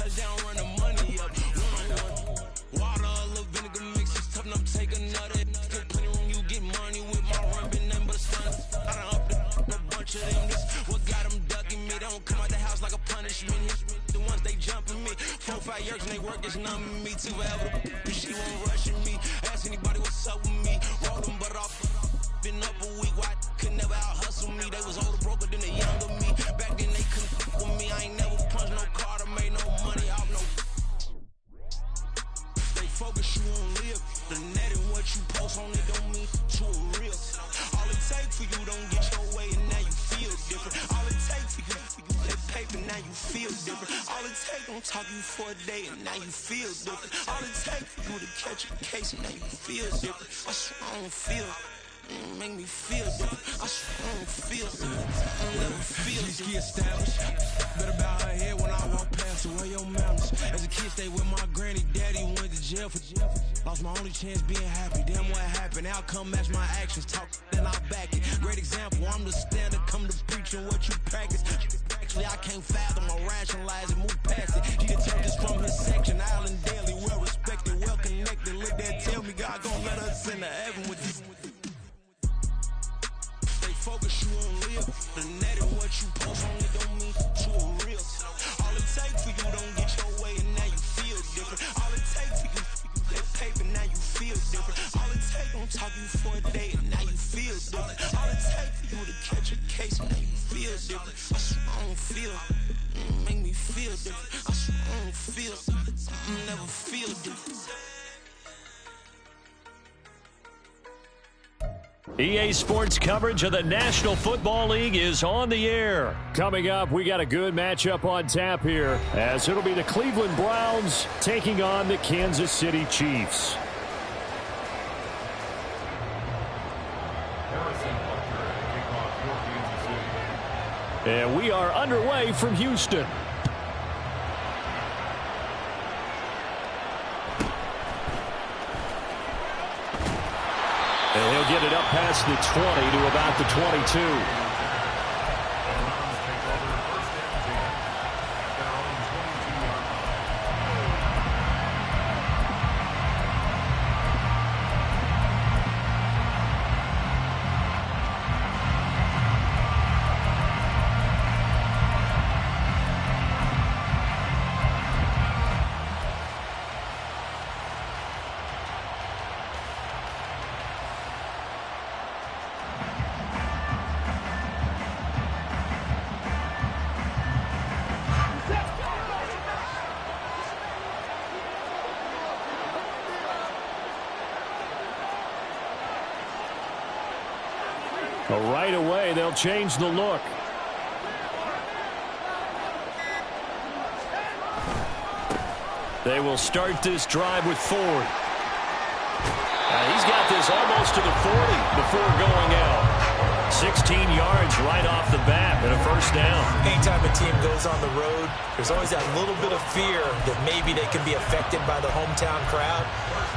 touchdown, run the money up. One-on-one. Water, a little vinegar mix, it's tough enough to take another. Still plenty room, you get money with my run, been nothing but a stun. I done upped a bunch of them. This what got them ducking me. They don't come out the house like a punishment. The ones they jumping me. 4 or 5 years and they work is numbing me too forever. She won't rushing me. Ask anybody what's up with me. Roll them butt off. Been up a week, why could never out hustle me? They was older, broker than the younger me. Back then they couldn't with me. I ain't never punched no card or made no money off no. Stay focused, you won't live. The net and what you post on it don't mean to a real. All it take for you don't get your way and now you feel different. All it take for you that paper, now you feel different. All it take don't talk you for a day and now you feel different. All it take for you to catch a case and now you feel different. I swear I don't feel. Make me feel different. I swear I don't feel different. I never feel different. Established. Better bow her head when I walk past her. Where your manners? As a kid, stayed with my granny. Daddy went to jail for jail. Lost my only chance being happy. Damn what happened. Outcome match my actions. Talk, then I back it. Great example. I'm the standard. Come to preaching what you practice. Actually, I can't fathom or rationalize and move past it. She the this from his section. Island daily, well respected, well connected. Look there, tell me God gon' let us in the heaven with this. Focus, you won't live. The net and what you post on it don't mean to a real. All it take for you don't get your way and now you feel different. All it take for you that paper, now you feel different. All it take don't talk you for a day and now you feel different. All it take for you to catch a case and now you feel different. I swear I don't feel. Make me feel different. I swear I don't feel. I never feel different. EA Sports coverage of the National Football League is on the air. Coming up, we got a good matchup on tap here, as it'll be the Cleveland Browns taking on the Kansas City Chiefs. And we are underway from Houston. And he'll get it up past the 20 to about the 22. Right away, they'll change the look. They will start this drive with Ford. He's got this almost to the 40 before going out. 16 yards right off the bat and a first down. Anytime a team goes on the road, there's always that little bit of fear that maybe they can be affected by the hometown crowd.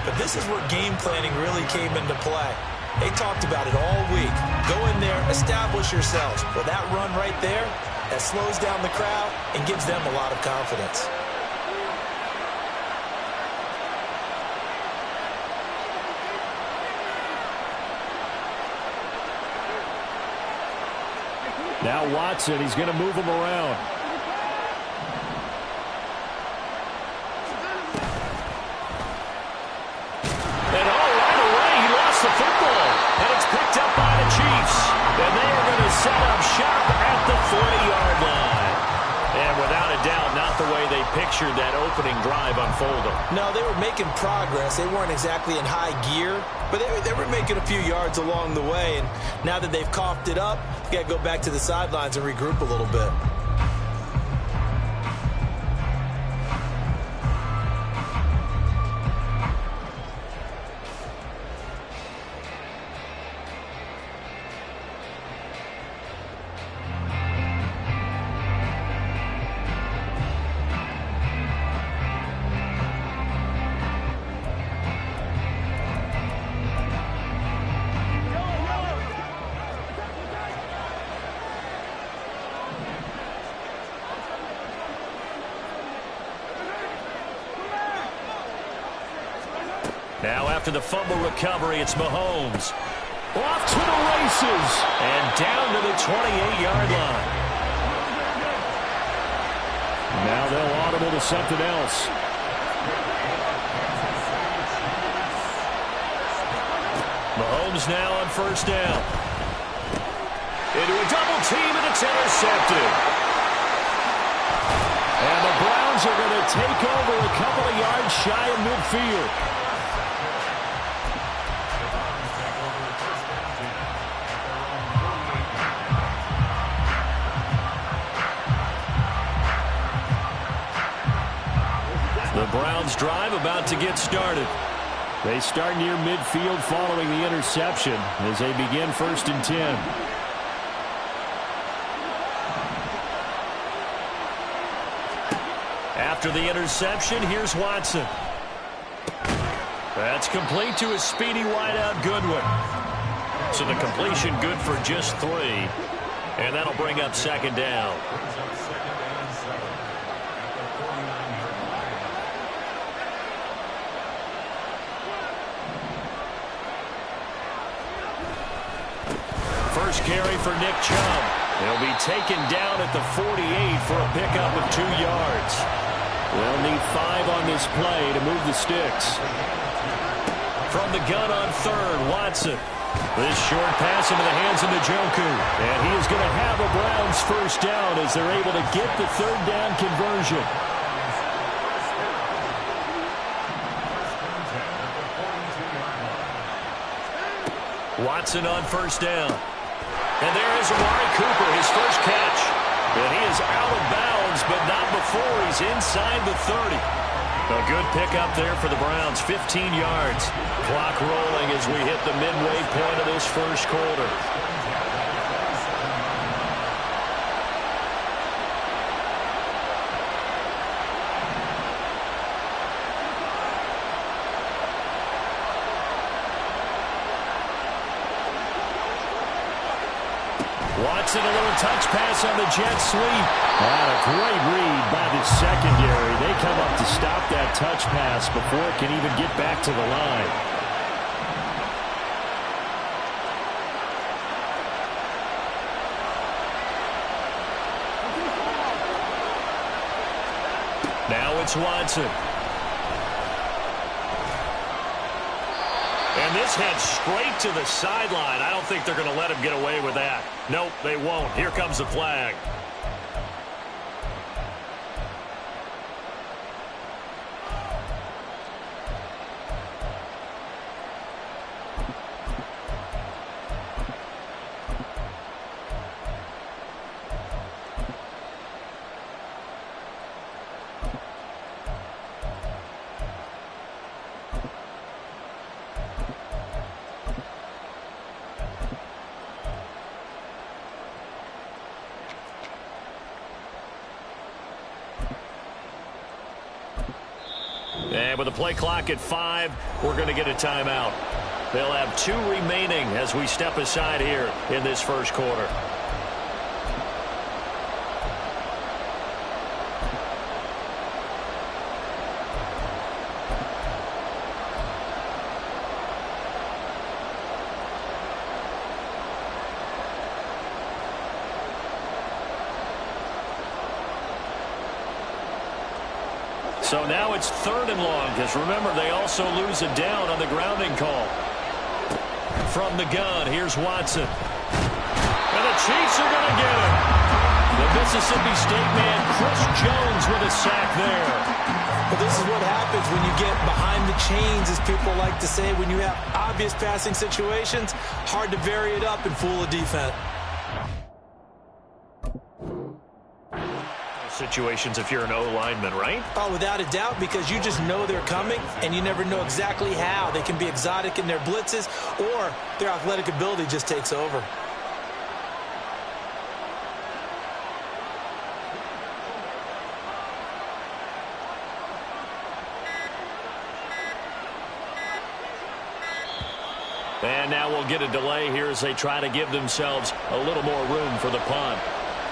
But this is where game planning really came into play. They talked about it all week. Go in there, establish yourselves. Well, that run right there, that slows down the crowd and gives them a lot of confidence. Now Watson, he's going to move him around. And right away, he lost the football. And it's picked up by the Chiefs. And they are going to set up shop at the 40-yard line. And without a doubt, not the way they pictured that opening drive unfolding. No, they were making progress. They weren't exactly in high gear, but they were making a few yards along the way. And now that they've coughed it up, you got to go back to the sidelines and regroup a little bit. Now after the fumble recovery, it's Mahomes. Off to the races. And down to the 28-yard line. Now they'll audible to something else. Mahomes now on first down. Into a double team, and it's intercepted. And the Browns are going to take over a couple of yards shy of midfield. The Browns drive about to get started. They start near midfield following the interception as they begin 1st and 10. After the interception, here's Watson. That's complete to his speedy wideout Goodwin. So the completion good for just 3. And that'll bring up 2nd down. First carry for Nick Chubb. He'll be taken down at the 48 for a pickup of 2 yards. They'll need 5 on this play to move the sticks. From the gun on 3rd, Watson. This short pass into the hands of Njoku. And he is going to have a Browns first down as they're able to get the 3rd down conversion. Watson on first down. And there is Amari Cooper, his first catch. And he is out of bounds, but not before he's inside the 30. A good pickup there for the Browns, 15 yards. Clock rolling as we hit the midway point of this first quarter. Watson, a little touch pass on the jet sweep. A great read by the secondary. They come up to stop that touch pass before it can even get back to the line. Now it's Watson. And this head straight to the sideline. I don't think they're going to let him get away with that. Nope, they won't. Here comes the flag. And with the play clock at 5, we're going to get a timeout. They'll have 2 remaining as we step aside here in this first quarter. So now it's 3rd and long, because remember, they also lose a down on the grounding call. From the gun, here's Watson. And the Chiefs are going to get him. The Mississippi State man, Chris Jones, with a sack there. But this is what happens when you get behind the chains, as people like to say. When you have obvious passing situations, hard to vary it up and fool a defense. Situations if you're an O-lineman, right? Oh, without a doubt, because you just know they're coming, and you never know exactly how. They can be exotic in their blitzes, or their athletic ability just takes over. And now we'll get a delay here as they try to give themselves a little more room for the punt.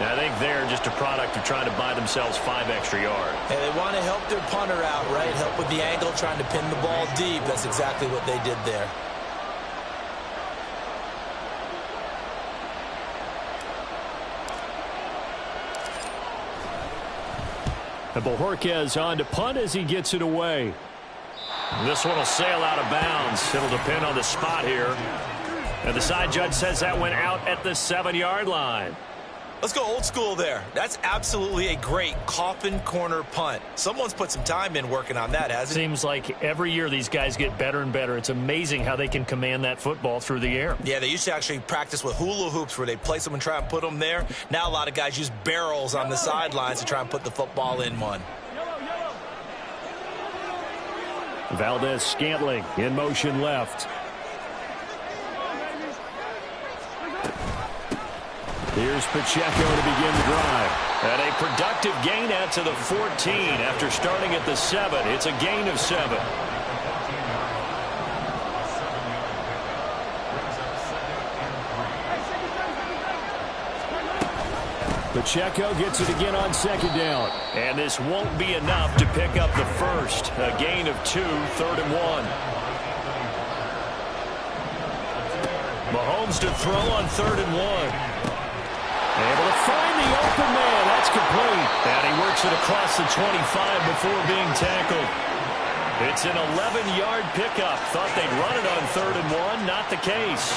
I think they're just a product of trying to buy themselves 5 extra yards. And they want to help their punter out, right? Help with the angle, trying to pin the ball deep. That's exactly what they did there. And Bojorquez on to punt as he gets it away. This one will sail out of bounds. It'll depend on the spot here. And the side judge says that went out at the 7-yard line. Let's go old school there. That's absolutely a great coffin corner punt. Someone's put some time in working on that, hasn't it? Seems like every year these guys get better and better. It's amazing how they can command that football through the air. Yeah, they used to actually practice with hula hoops where they place them and try and put them there. Now a lot of guys use barrels on the sidelines to try and put the football in one. Valdez-Scantling in motion left. Here's Pacheco to begin the drive. And a productive gain out to the 14 after starting at the 7. It's a gain of 7. Pacheco gets it again on 2nd down. And this won't be enough to pick up the first. A gain of 2, 3rd and 1. Mahomes to throw on 3rd and 1. Able to find the open man. That's complete. And he works it across the 25 before being tackled. It's an 11-yard pickup. Thought they'd run it on 3rd and 1. Not the case.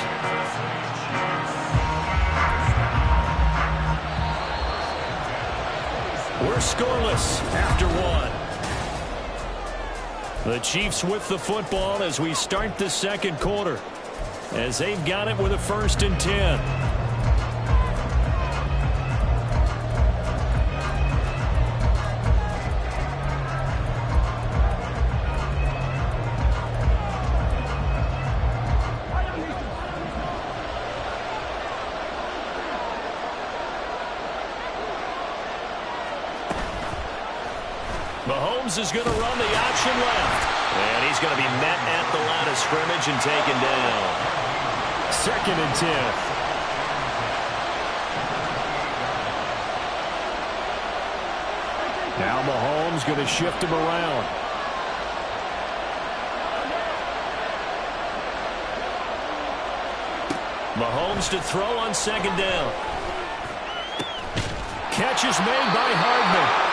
We're scoreless after 1. The Chiefs with the football as we start the 2nd quarter. As they've got it with a 1st and 10. Mahomes is going to run the option left. And he's going to be met at the line of scrimmage and taken down. 2nd and 10. Now Mahomes going to shift him around. Mahomes to throw on 2nd down. Catch is made by Hardman.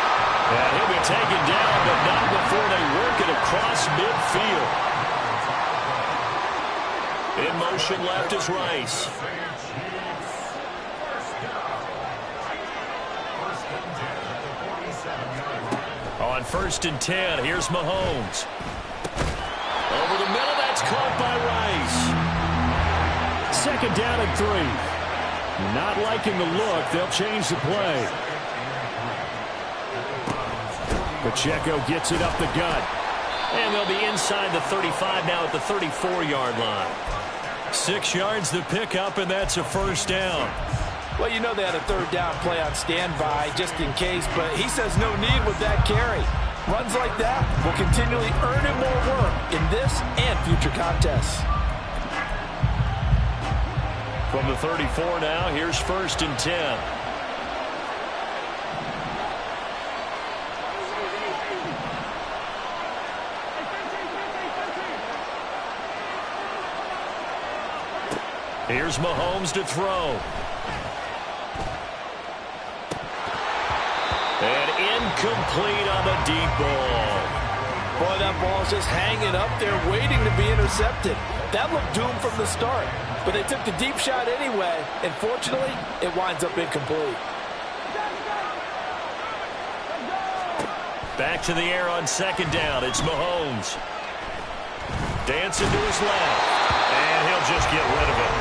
And he'll be taken down, but not before they work it across midfield. In motion left is Rice. On 1st and 10, here's Mahomes. Over the middle, that's caught by Rice. 2nd down and 3. Not liking the look. They'll change the play. Pacheco gets it up the gut. And they'll be inside the 35 now at the 34-yard line. 6 yards to pick up, and that's a 1st down. Well, you know they had a 3rd down play on standby just in case, but he says no need with that carry. Runs like that will continually earn him more work in this and future contests. From the 34 now, here's 1st and 10. Here's Mahomes to throw. And incomplete on the deep ball. Boy, that ball's just hanging up there waiting to be intercepted. That looked doomed from the start, but they took the deep shot anyway, and fortunately, it winds up incomplete. Back to the air on 2nd down. It's Mahomes. Dancing to his left, and he'll just get rid of it.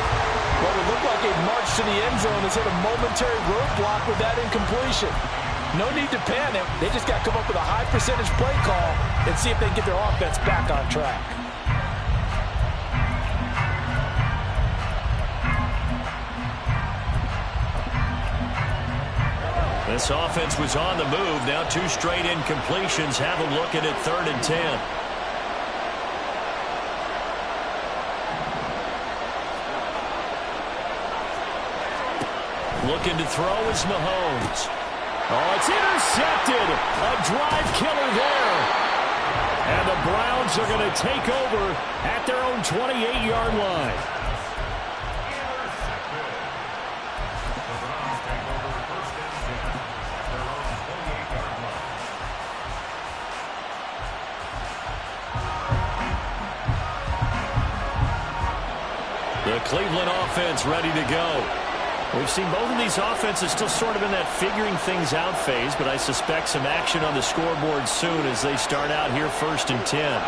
What would look like a march to the end zone has hit a momentary roadblock with that incompletion. No need to panic. They just got to come up with a high percentage play call and see if they can get their offense back on track. This offense was on the move. Now 2 straight incompletions have them looking at 3rd and 10. Looking to throw is Mahomes. Oh, it's intercepted. A drive killer there. And the Browns are going to take over at their own 28-yard line. The Cleveland offense ready to go. We've seen both of these offenses still sort of in that figuring things out phase, but I suspect some action on the scoreboard soon as they start out here 1st and 10.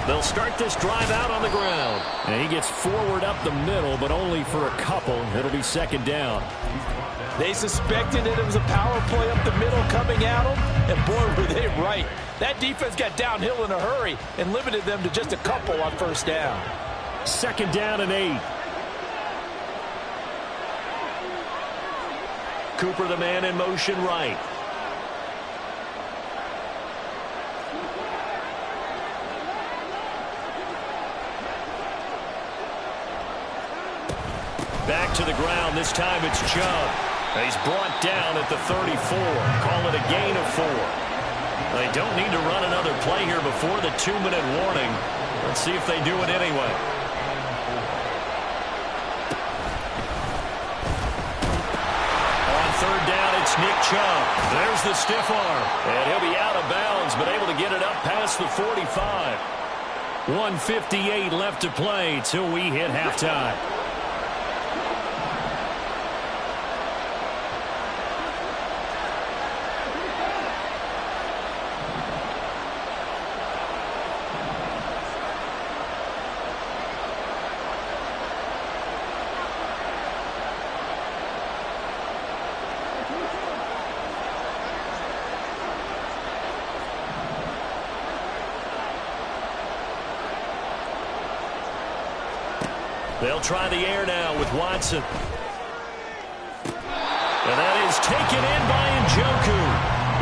They'll start this drive out on the ground. And he gets forward up the middle, but only for a couple. It'll be 2nd down. They suspected it was a power play up the middle coming at them, and boy, were they right. That defense got downhill in a hurry and limited them to just a couple on 1st down. 2nd down and 8. Cooper, the man in motion right. Back to the ground. This time it's Chubb. He's brought down at the 34. Call it a gain of 4. They don't need to run another play here before the 2-minute warning. Let's see if they do it anyway. On 3rd down, it's Nick Chubb. There's the stiff arm. And he'll be out of bounds, but able to get it up past the 45. 1:58 left to play till we hit halftime. They'll try the air now with Watson. And that is taken in by Njoku.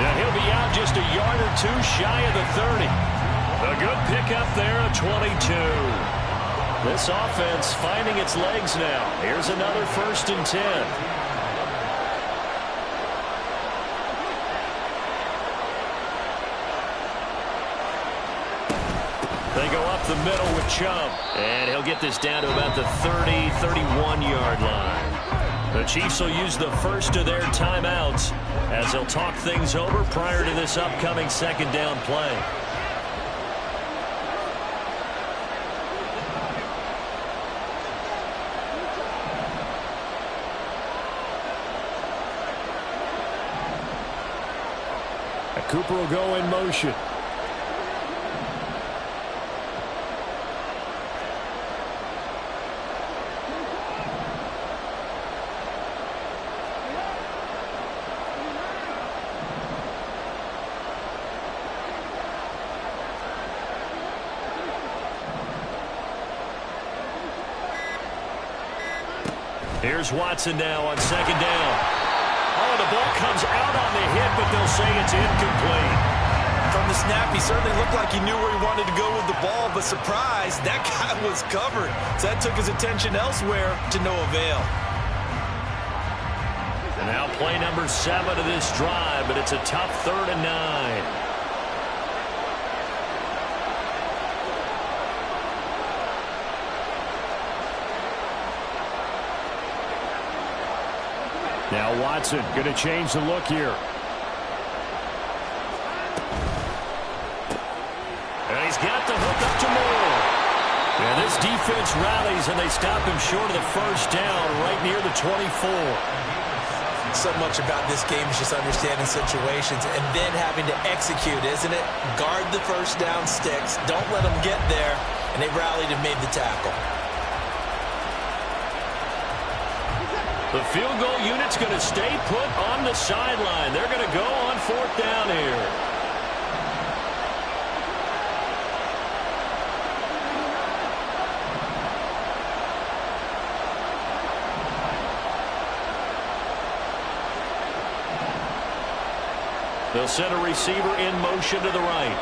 And he'll be out just a yard or two shy of the 30. A good pickup there, a 22. This offense finding its legs now. Here's another 1st and 10. They go up the middle with Chubb. And he'll get this down to about the 30, 31-yard line. The Chiefs will use the first of their timeouts as they'll talk things over prior to this upcoming 2nd down play. Cooper will go in motion. Here's Watson now on 2nd down. Oh, the ball comes out on the hit, but they'll say it's incomplete. From the snap, he certainly looked like he knew where he wanted to go with the ball, but surprise, that guy was covered. So that took his attention elsewhere to no avail. And now play number 7 of this drive, but it's a tough 3rd and 9. Now Watson going to change the look here. And he's got the hook up to Moore. And this defense rallies, and they stop him short of the 1st down right near the 24. So much about this game is just understanding situations and then having to execute, isn't it? Guard the 1st down sticks. Don't let them get there. And they rallied and made the tackle. The field goal unit's going to stay put on the sideline. They're going to go on 4th down here. They'll send a receiver in motion to the right.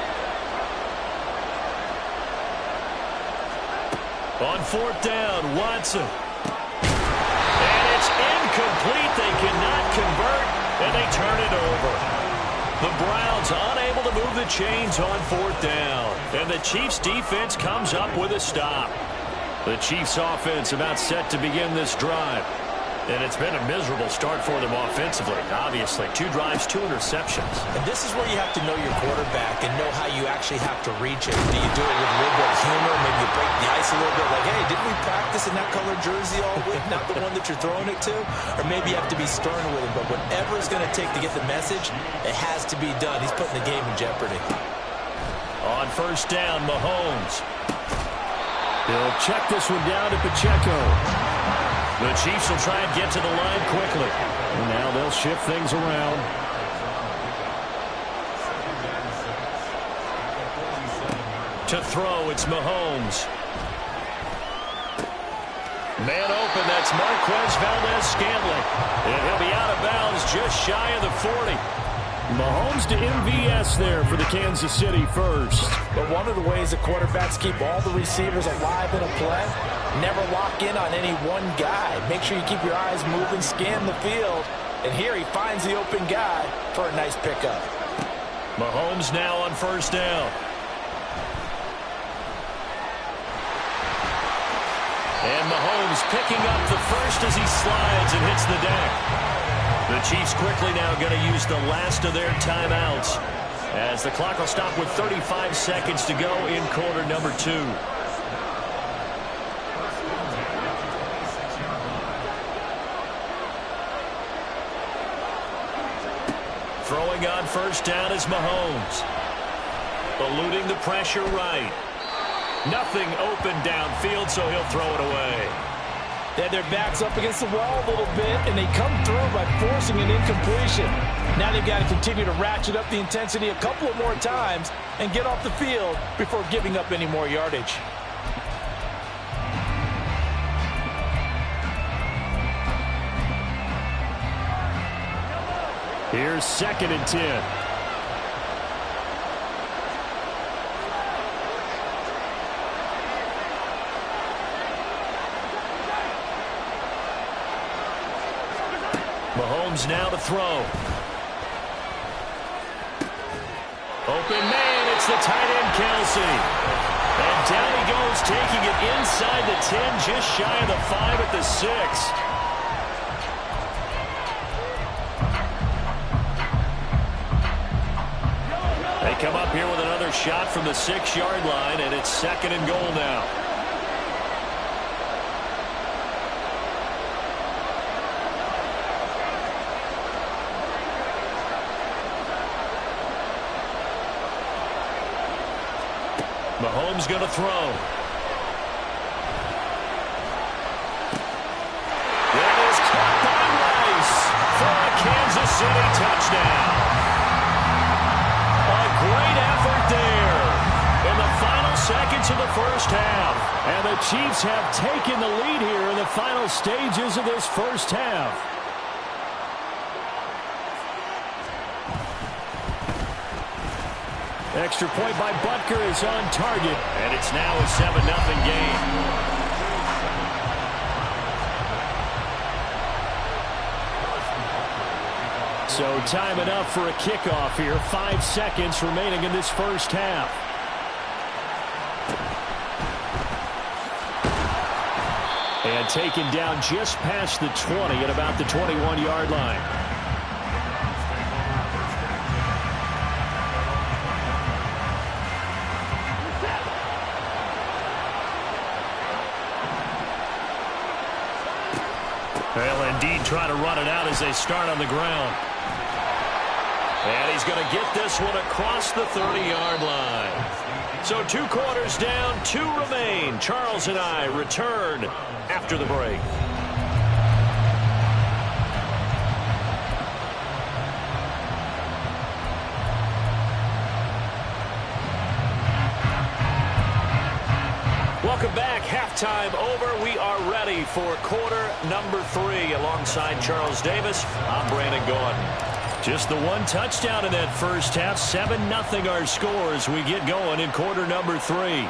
On fourth down, Watson. And it's incomplete. They cannot convert, and they turn it over. The Browns unable to move the chains on fourth down. And the Chiefs defense comes up with a stop. The Chiefs offense about set to begin this drive. And it's been a miserable start for them offensively, obviously. 2 drives, 2 interceptions. And this is where you have to know your quarterback and know how you actually have to reach it. Do you do it with a little bit of humor? Maybe you break the ice a little bit like, hey, didn't we practice in that color jersey all week? Not the one that you're throwing it to? Or maybe you have to be stern with him. But whatever it's going to take to get the message, it has to be done. He's putting the game in jeopardy. On first down, Mahomes. He'll check this one down to Pacheco. The Chiefs will try and get to the line quickly. And now they'll shift things around. To throw, it's Mahomes. Man open, that's Marquez Valdez-Scantling. And he'll be out of bounds just shy of the 40. Mahomes to MVS there for the Kansas City first. But one of the ways the quarterbacks keep all the receivers alive in a play, never lock in on any one guy. Make sure you keep your eyes moving, scan the field. And here he finds the open guy for a nice pickup. Mahomes now on first down. And Mahomes picking up the first as he slides and hits the deck. The Chiefs quickly now going to use the last of their timeouts as the clock will stop with 35 seconds to go in quarter number 2. Throwing on first down is Mahomes. Eluding the pressure right. Nothing open downfield, so he'll throw it away. They had their backs up against the wall a little bit, and they come through by forcing an incompletion. Now they've got to continue to ratchet up the intensity a couple of more times and get off the field before giving up any more yardage. Here's 2nd and 10. Mahomes now to throw. Open man, it's the tight end Kelsey. And down he goes, taking it inside the 10, just shy of the 5 at the 6. They come up here with another shot from the 6-yard line, and it's 2nd and goal now. Mahomes going to throw. That is caught by Rice for a Kansas City touchdown. A great effort there in the final seconds of the first half. And the Chiefs have taken the lead here in the final stages of this first half. Extra point by Butker is on target. And it's now a 7-0 game. So time enough for a kickoff here. 5 seconds remaining in this first half. And taken down just past the 20 at about the 21-yard line. They'll indeed try to run it out as they start on the ground. And he's going to get this one across the 30-yard line. So 2 quarters down, 2 remain. Charles and I return after the break. Welcome back. Halftime over. We are ready for quarter number 3. Alongside Charles Davis, I'm Brandon Gordon. Just the one touchdown in that first half. 7-0 our score as we get going in quarter number 3.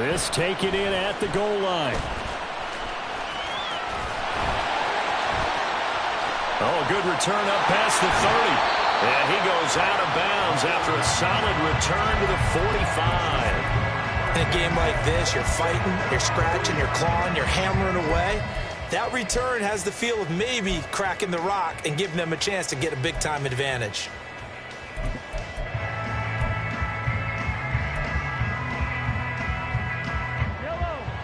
This taken in at the goal line. Oh, good return up past the 30. And he goes out of bounds after a solid return to the 45. In a game like this, you're fighting, you're scratching, you're clawing, you're hammering away. That return has the feel of maybe cracking the rock and giving them a chance to get a big-time advantage.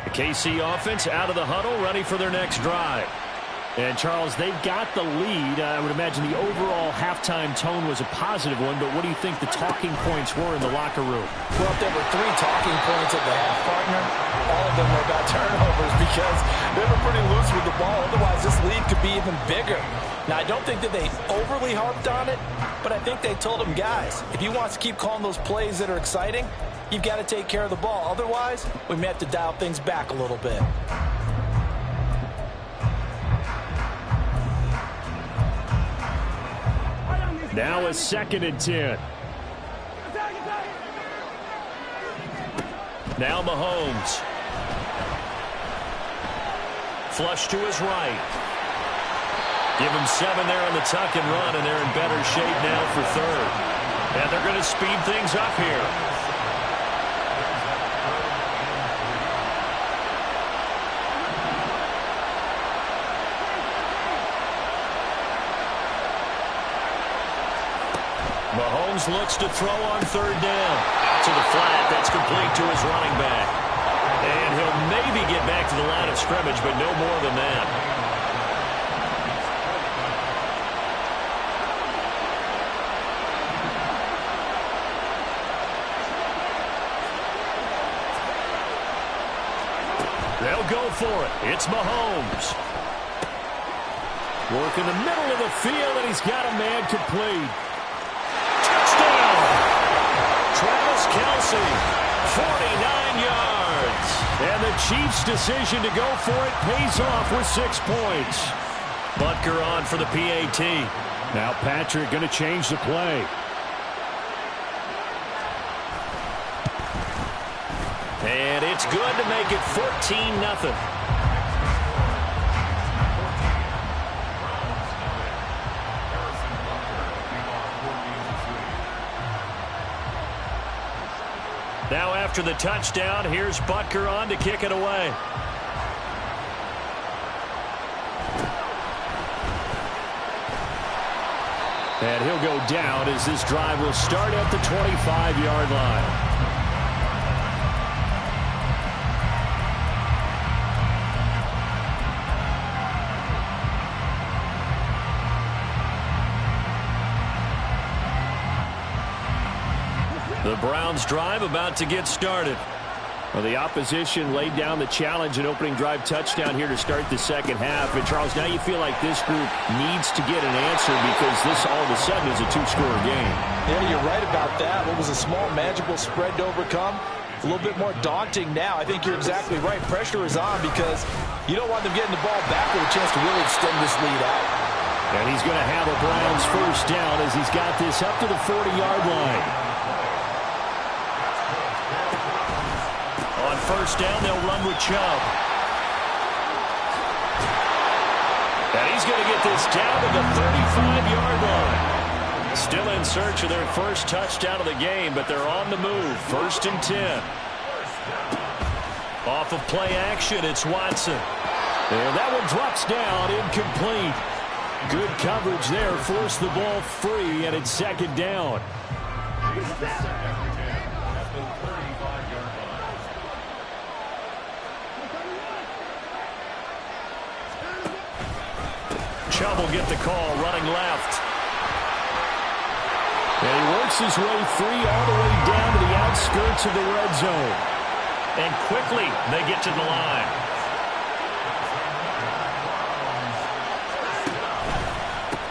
The KC offense out of the huddle, ready for their next drive. And, Charles, they've got the lead. I would imagine the overall halftime tone was a positive one, but what do you think the talking points were in the locker room? Well, if there were 3 talking points at the half, partner, all of them were about turnovers because they were pretty loose with the ball. Otherwise, this lead could be even bigger. Now, I don't think that they overly harped on it, but I think they told them, guys, if you want to keep calling those plays that are exciting, you've got to take care of the ball. Otherwise, we may have to dial things back a little bit. Now a 2nd and 10. Now Mahomes. Flush to his right. Give him 7 there on the tuck and run, and they're in better shape now for 3rd. And they're going to speed things up here. Mahomes looks to throw on 3rd down. Out to the flat. That's complete to his running back. And he'll maybe get back to the line of scrimmage, but no more than that. They'll go for it. It's Mahomes. Work in the middle of the field, and he's got a man complete. Travis Kelce, 49 yards. And the Chiefs' decision to go for it pays off with 6 points. Butker on for the PAT. Now Patrick going to change the play. And it's good to make it 14-0. Now after the touchdown, here's Butker on to kick it away. And he'll go down as this drive will start at the 25-yard line. The Browns drive about to get started. Well, the opposition laid down the challenge and opening drive touchdown here to start the second half. And, Charles, now you feel like this group needs to get an answer because this all of a sudden is a 2-score game. Yeah, you're right about that. What was a small magical spread to overcome, a little bit more daunting now. I think you're exactly right. Pressure is on because you don't want them getting the ball back with a chance to really extend this lead out. And he's going to have a Browns first down as he's got this up to the 40-yard line. First down, they'll run with Chubb. And he's going to get this down to the 35-yard line. Still in search of their first touchdown of the game, but they're on the move. 1st and 10. Off of play action, it's Watson. And that one drops down, incomplete. Good coverage there, forced the ball free, and it's 2nd down. Chubb will get the call, running left. And he works his way free all the way down to the outskirts of the red zone. And quickly, they get to the line.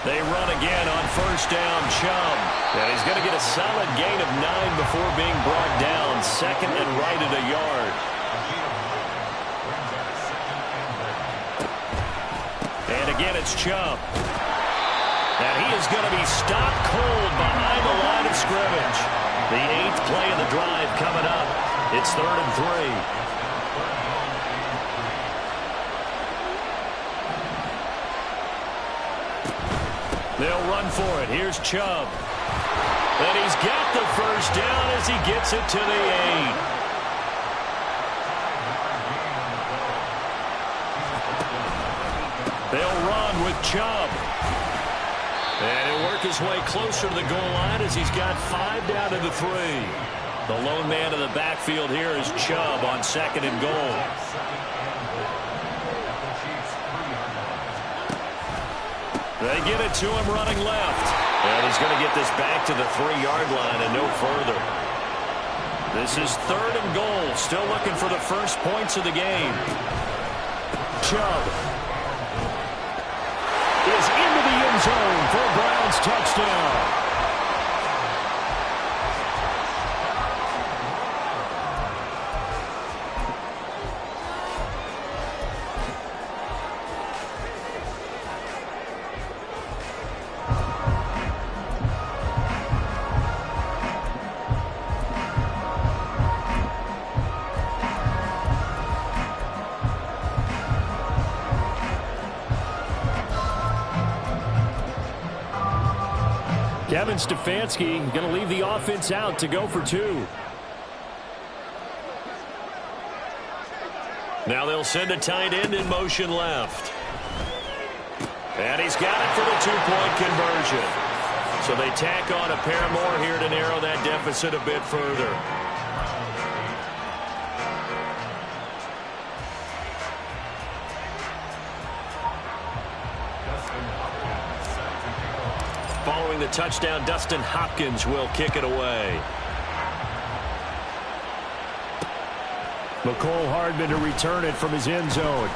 They run again on first down, Chubb. And he's going to get a solid gain of 9 before being brought down. 2nd and right at a yard. And again, it's Chubb. And he is going to be stopped cold behind the line of scrimmage. The 8th play of the drive coming up. It's 3rd and 3. They'll run for it. Here's Chubb. And he's got the first down as he gets it to the 8. They'll run with Chubb. And he'll work his way closer to the goal line as he's got 5 down to the 3. The lone man in the backfield here is Chubb on 2nd and goal. They get it to him running left. And he's going to get this back to the 3-yard line and no further. This is 3rd and goal. Still looking for the first points of the game. Chubb is into the end zone for a Browns touchdown. Kevin Stefanski going to leave the offense out to go for 2. Now they'll send a tight end in motion left. And he's got it for the 2-point conversion. So they tack on a pair more here to narrow that deficit a bit further. Following the touchdown, Dustin Hopkins will kick it away. McCole Hardman to return it from his end zone.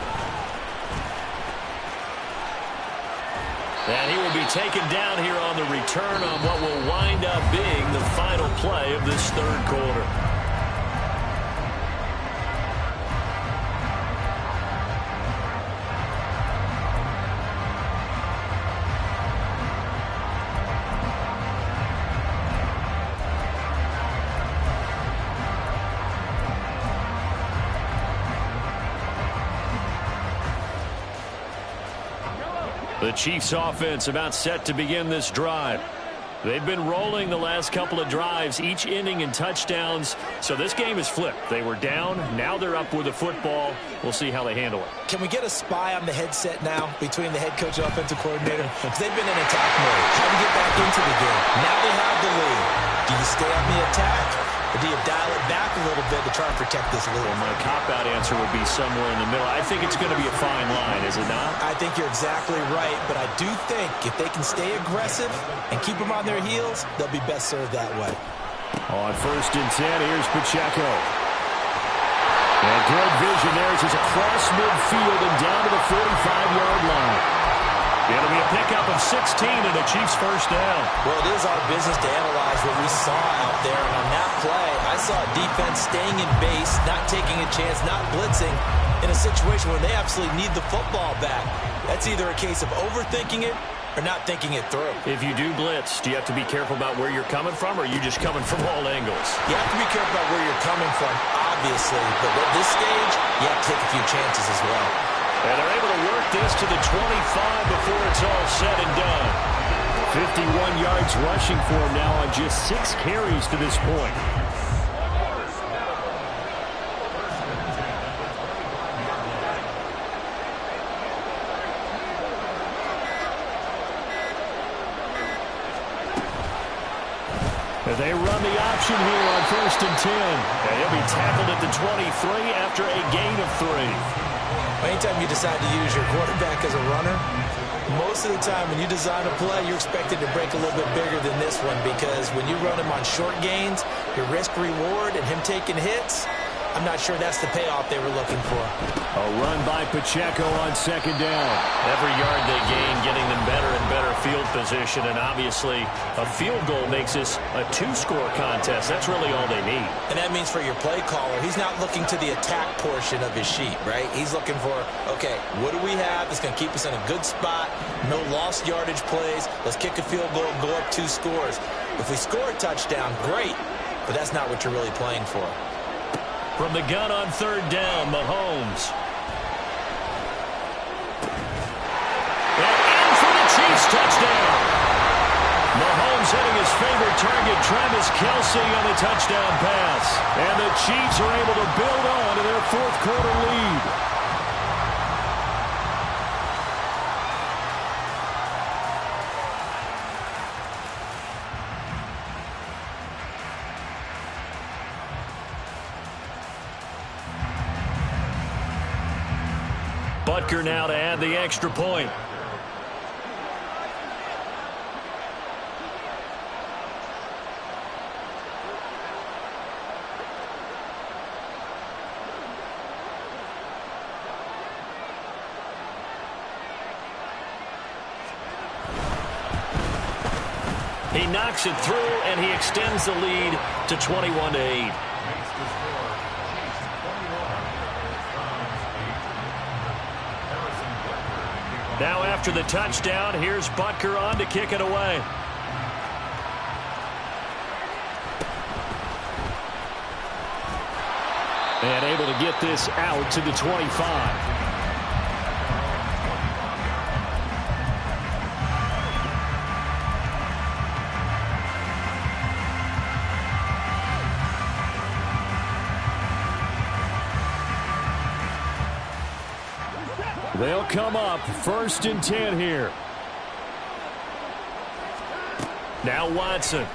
And he will be taken down here on the return on what will wind up being the final play of this 3rd quarter. The Chiefs offense about set to begin this drive. They've been rolling the last couple of drives, each ending in touchdowns. So this game is flipped. They were down. Now they're up with the football. We'll see how they handle it. Can we get a spy on the headset now between the head coach and offensive coordinator? Because they've been in attack mode. How do you get back into the game? Now they have the lead. Do you stay on the attack? Or do you dial it back a little bit to try and protect this lead? Well, my cop-out answer would be somewhere in the middle. I think it's going to be a fine line, is it not? I think you're exactly right, but I do think if they can stay aggressive and keep them on their heels, they'll be best served that way. On 1st and 10, here's Pacheco. And good vision there as he's across midfield and down to the 45-yard line. It'll be a pickup of 16 and a Chiefs first down. Well, it is our business to analyze what we saw out there. And on that play, I saw a defense staying in base, not taking a chance, not blitzing in a situation where they absolutely need the football back. That's either a case of overthinking it or not thinking it through. If you do blitz, do you have to be careful about where you're coming from, or are you just coming from all angles? You have to be careful about where you're coming from, obviously. But at this stage, you have to take a few chances as well. And they're able to work this to the 25 before it's all said and done. 51 yards rushing for him now on just 6 carries to this point. They run the option here on 1st and 10. And he'll be tackled at the 23 after a gain of 3. Anytime you decide to use your quarterback as a runner, most of the time when you design a play, you're expected to break a little bit bigger than this one, because when you run him on short gains, your risk-reward and him taking hits, I'm not sure that's the payoff they were looking for. A run by Pacheco on second down. Every yard they gain getting them better and better field position, and obviously a field goal makes this a two-score contest. That's really all they need. And that means for your play caller, he's not looking to the attack portion of his sheet, right? He's looking for, okay, what do we have that's going to keep us in a good spot? No lost yardage plays. Let's kick a field goal and go up 2 scores. If we score a touchdown, great, but that's not what you're really playing for. From the gun on third down, Mahomes. And in for the Chiefs touchdown. Mahomes hitting his favorite target, Travis Kelce, on the touchdown pass. And the Chiefs are able to build on to their fourth quarter lead. Butker now to add the extra point. He knocks it through, and he extends the lead to 21-8. Now after the touchdown, here's Butker on to kick it away. And able to get this out to the 25. They'll come up 1st and 10 here. Now Watson.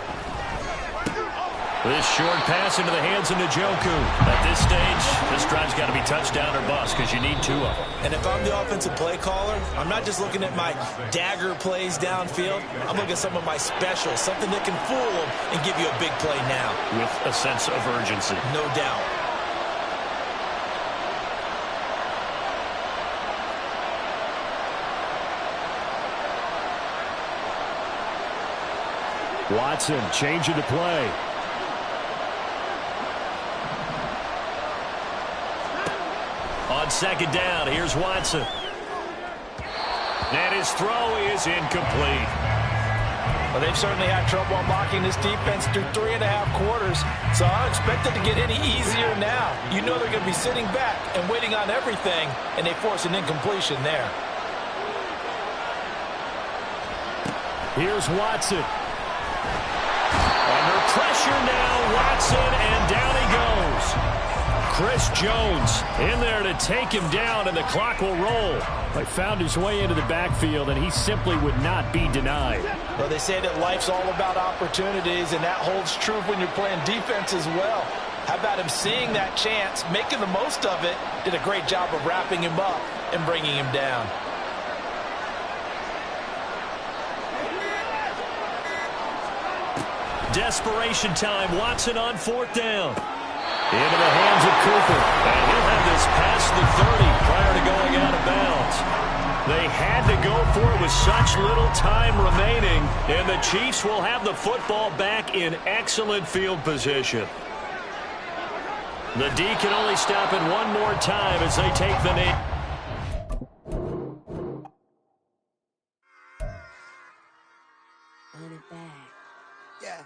This short pass into the hands of Njoku. At this stage, this drive's got to be touchdown or bust because you need 2 of them. And if I'm the offensive play caller, I'm not just looking at my dagger plays downfield. I'm looking at some of my specials, something that can fool them and give you a big play now. With a sense of urgency. No doubt. Watson changing to play. On second down, here's Watson. And his throw is incomplete. Well, they've certainly had trouble unlocking this defense through 3.5 quarters, so I don't expect it to get any easier now. You know they're going to be sitting back and waiting on everything, and they force an incompletion there. Here's Watson. Under pressure now, Watson, and down he goes. Chris Jones in there to take him down, and the clock will roll. He found his way into the backfield, and he simply would not be denied. Well, they say that life's all about opportunities, and that holds true when you're playing defense as well. How about him seeing that chance, making the most of it, did a great job of wrapping him up and bringing him down. Desperation time. Watson on 4th down. Into the hands of Cooper. And he'll have this past the 30 prior to going out of bounds. They had to go for it with such little time remaining. And the Chiefs will have the football back in excellent field position. The D can only stop it one more time as they take the knee. Run it back. Yeah.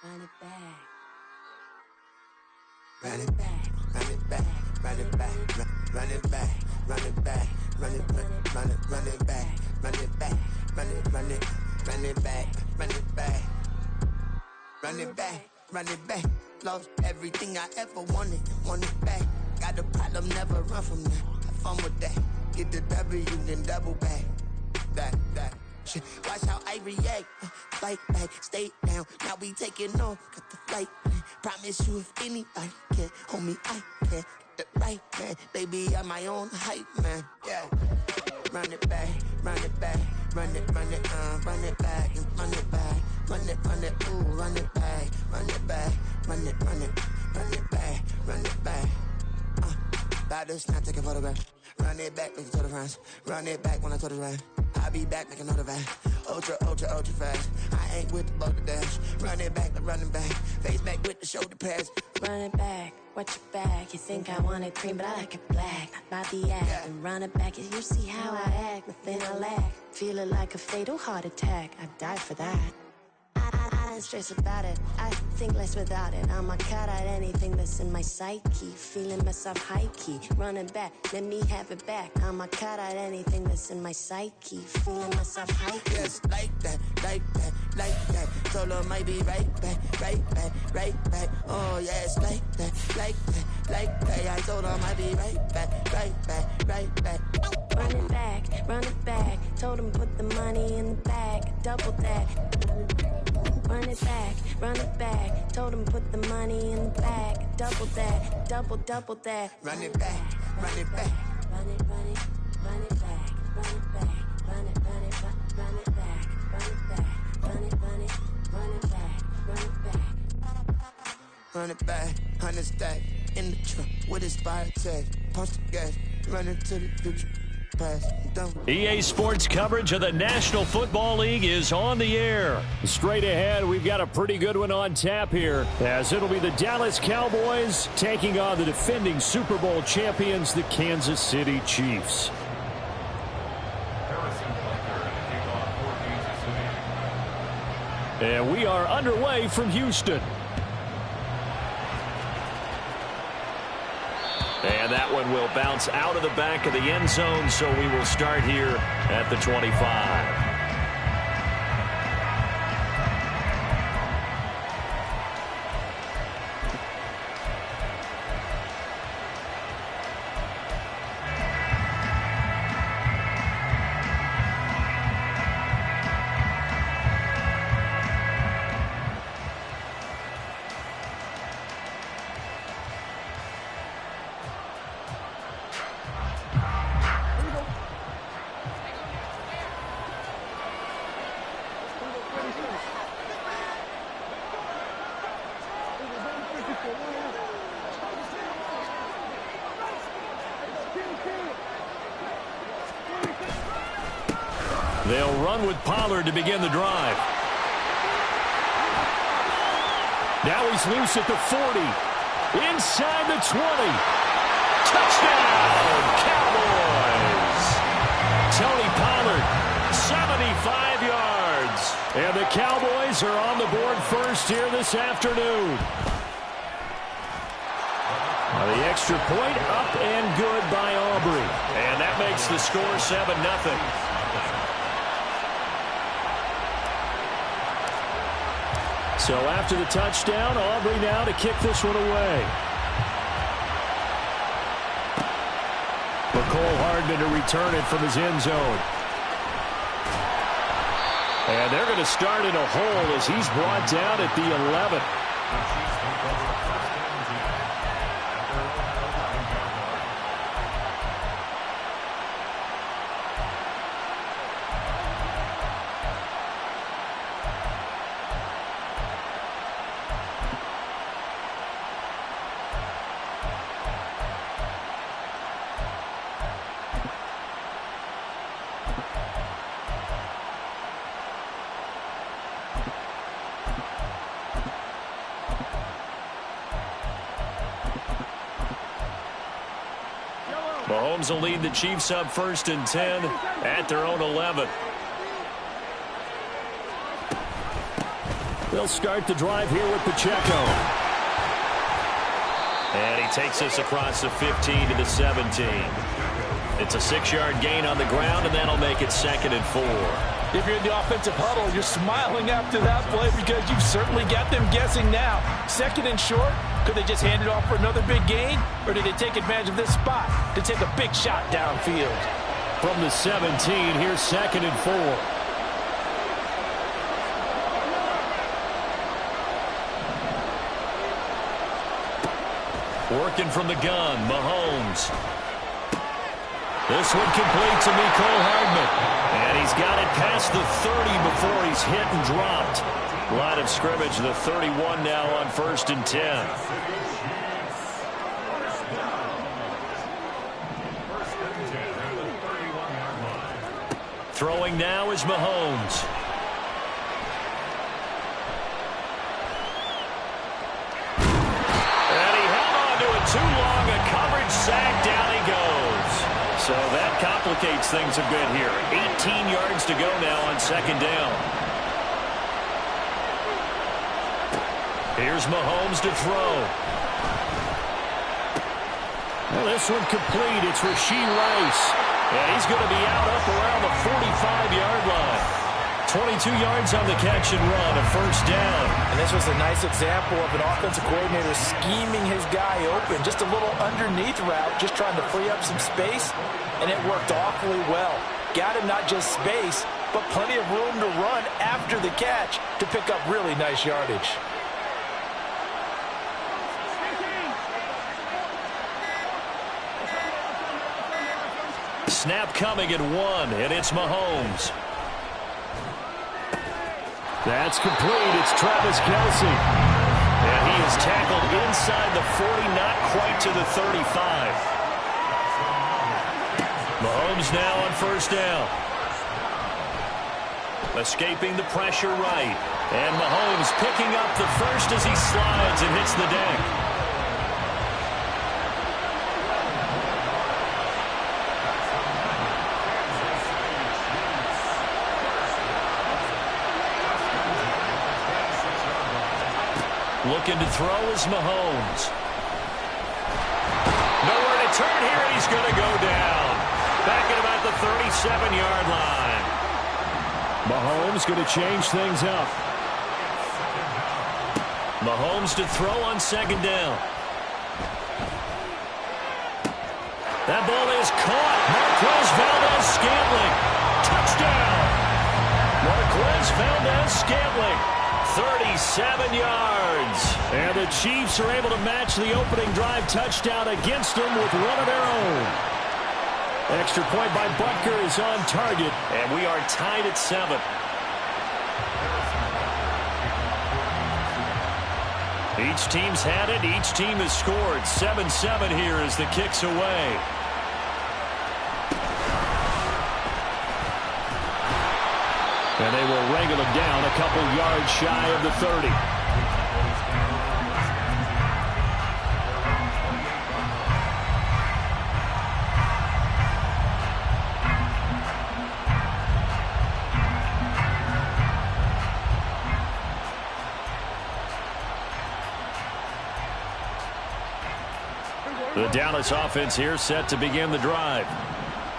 Run it back. Run it back. Run it back. Run it back. Run it back. Run it back. Run it back. Run it back. Run it back. Run it run it run it back. Run it back. Run it back. Run it back. Lost everything I ever wanted. Want it back. Got a problem, never run from that. Have fun with that. Get the W, then double back. That. Shit. Watch how I react. Fight back, stay down. Now we taking off. Got the flight. Promise you if anybody can, homie, I can. Get the right man. Baby, I'm my own hype man. Yeah. Run it back, run it back, run it back, run it back, run it, ooh, run it back, run it back, run it back, run it back. About to snap, take a photograph. Run it back, make it to the friends. Run it back when I told it right. I'll be back, make another van. Ultra fast. I ain't with the boulder dash. Run it back, like running back. Face back with the shoulder pads. Run it back, watch your back. You think I want it cream, but I like it black. Not by the act, and run it back. You see how I act, nothing I lack. Feeling like a fatal heart attack. I'd die for that. I ain't stressed about it, I think less without it. I'ma cut out anything that's in my psyche. Feeling myself high-key, running back, let me have it back. I'ma cut out anything that's in my psyche. Feeling myself high-key. Yes, like that, like that, like that. Solo might be right back, right back, right back. Oh yes, like that, like that, like that. I told her I might be right back, right back, right back. Run it back, told him put the money in the bag, double that. Run it back, told him put the money in the bag, double that, double that. Run it back, run it back. Run it back, run it back, run it back, run it back, run it back, run it back. Run it back, 100 stack, in the truck with his fire tag. Punch the gas, run into the future. EA Sports coverage of the National Football League is on the air. Straight ahead, we've got a pretty good one on tap here, as it'll be the Dallas Cowboys taking on the defending Super Bowl champions, the Kansas City Chiefs. And we are underway from Houston. And that one will bounce out of the back of the end zone, so we will start here at the 25. They'll run with Pollard to begin the drive. Now he's loose at the 40. Inside the 20. Touchdown, Cowboys! Tony Pollard, 75 yards. And the Cowboys are on the board first here this afternoon. The extra point up and good by Aubrey. And that makes the score 7-0. So after the touchdown, Aubrey now to kick this one away. McCole Hardman to return it from his end zone. And they're going to start in a hole as he's brought down at the 11. Mahomes will lead the Chiefs up 1st and 10 at their own 11. They'll start the drive here with Pacheco. And he takes us across the 15 to the 17. It's a 6-yard gain on the ground, and that'll make it 2nd and 4. If you're in the offensive huddle, you're smiling after that play because you've certainly got them guessing now. 2nd and short, could they just hand it off for another big gain? Or did they take advantage of this spot to take a big shot downfield? From the 17, here's 2nd and 4. Working from the gun, Mahomes. This one complete to Mecole Hardman. And he's got it past the 30 before he's hit and dropped. Line of scrimmage, the 31 now on 1st and 10. Throwing now is Mahomes. And he held on to it too long. A coverage sack. Down he goes. So that complicates things a bit here. 18 yards to go now on 2nd down. Here's Mahomes to throw. Well, this one complete. It's Rashee Rice. And he's going to be out up around the 45-yard line. 22 yards on the catch and run, a 1st down. And this was a nice example of an offensive coordinator scheming his guy open. Just a little underneath route, just trying to free up some space, and it worked awfully well. Got him not just space, but plenty of room to run after the catch to pick up really nice yardage. Snap coming at 1, and it's Mahomes. That's complete. It's Travis Kelce. And he is tackled inside the 40, not quite to the 35. Mahomes now on 1st down. Escaping the pressure right. And Mahomes picking up the first as he slides and hits the deck. Looking to throw is Mahomes. Nowhere to turn here, and he's going to go down. Back at about the 37-yard line. Mahomes going to change things up. Mahomes to throw on 2nd down. That ball is caught. Marquez Valdez-Scantling. Touchdown. Marquez Valdez-Scantling. 37 yards. And the Chiefs are able to match the opening drive touchdown against them with one of their own. Extra point by Butker is on target. And we are tied at 7. Each team's had it. Each team has scored. 7-7 here as the kick's away. And they will wrangle him down a couple yards shy of the 30. The Dallas offense here set to begin the drive.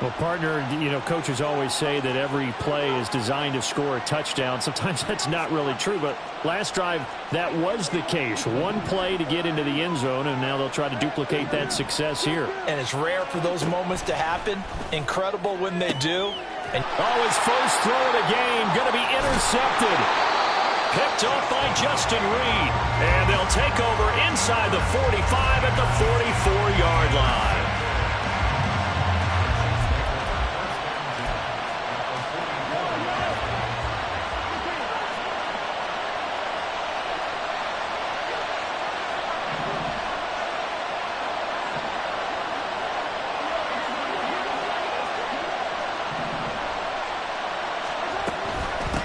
Well, partner, coaches always say that every play is designed to score a touchdown. Sometimes that's not really true, but last drive, that was the case. One play to get into the end zone, and now they'll try to duplicate that success here. And it's rare for those moments to happen. Incredible when they do. And his first throw of the game going to be intercepted. Picked off by Justin Reed. And they'll take over inside the 45 at the 44-yard line.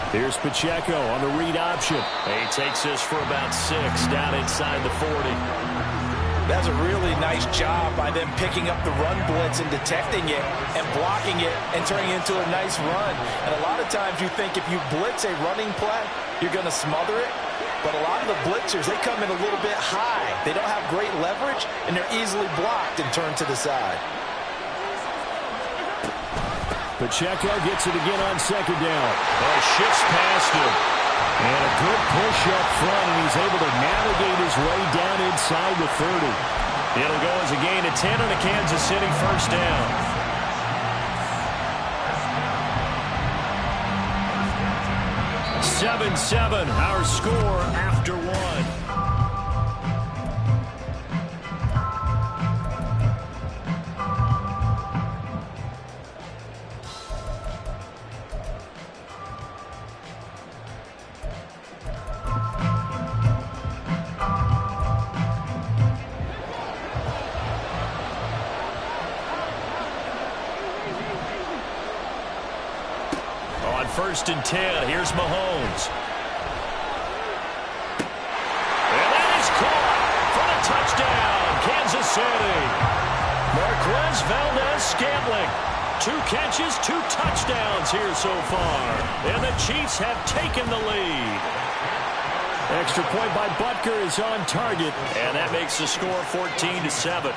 Here's Pacheco on the read option. He takes this for about 6 down inside the 40. That's a really nice job by them picking up the run blitz and detecting it and blocking it and turning it into a nice run. And a lot of times you think if you blitz a running play, you're going to smother it. But a lot of the blitzers, they come in a little bit high. They don't have great leverage, and they're easily blocked and turned to the side. Pacheco gets it again on 2nd down. Shifts past him. And a good push up front, and he's able to navigate his way down inside the 30. It'll go as a gain of 10 on a Kansas City 1st down. "7-7, our score after 1. 1st and 10. Here's Mahomes. And that is caught for the touchdown, Kansas City. Marquez Valdez-Scantling. 2 catches, 2 touchdowns here so far. And the Chiefs have taken the lead. Extra point by Butker is on target. And that makes the score 14-7.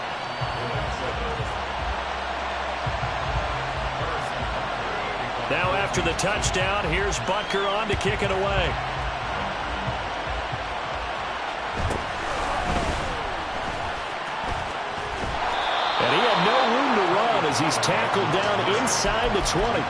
Now after the touchdown, here's Butker on to kick it away. And he had no room to run as he's tackled down inside the 20.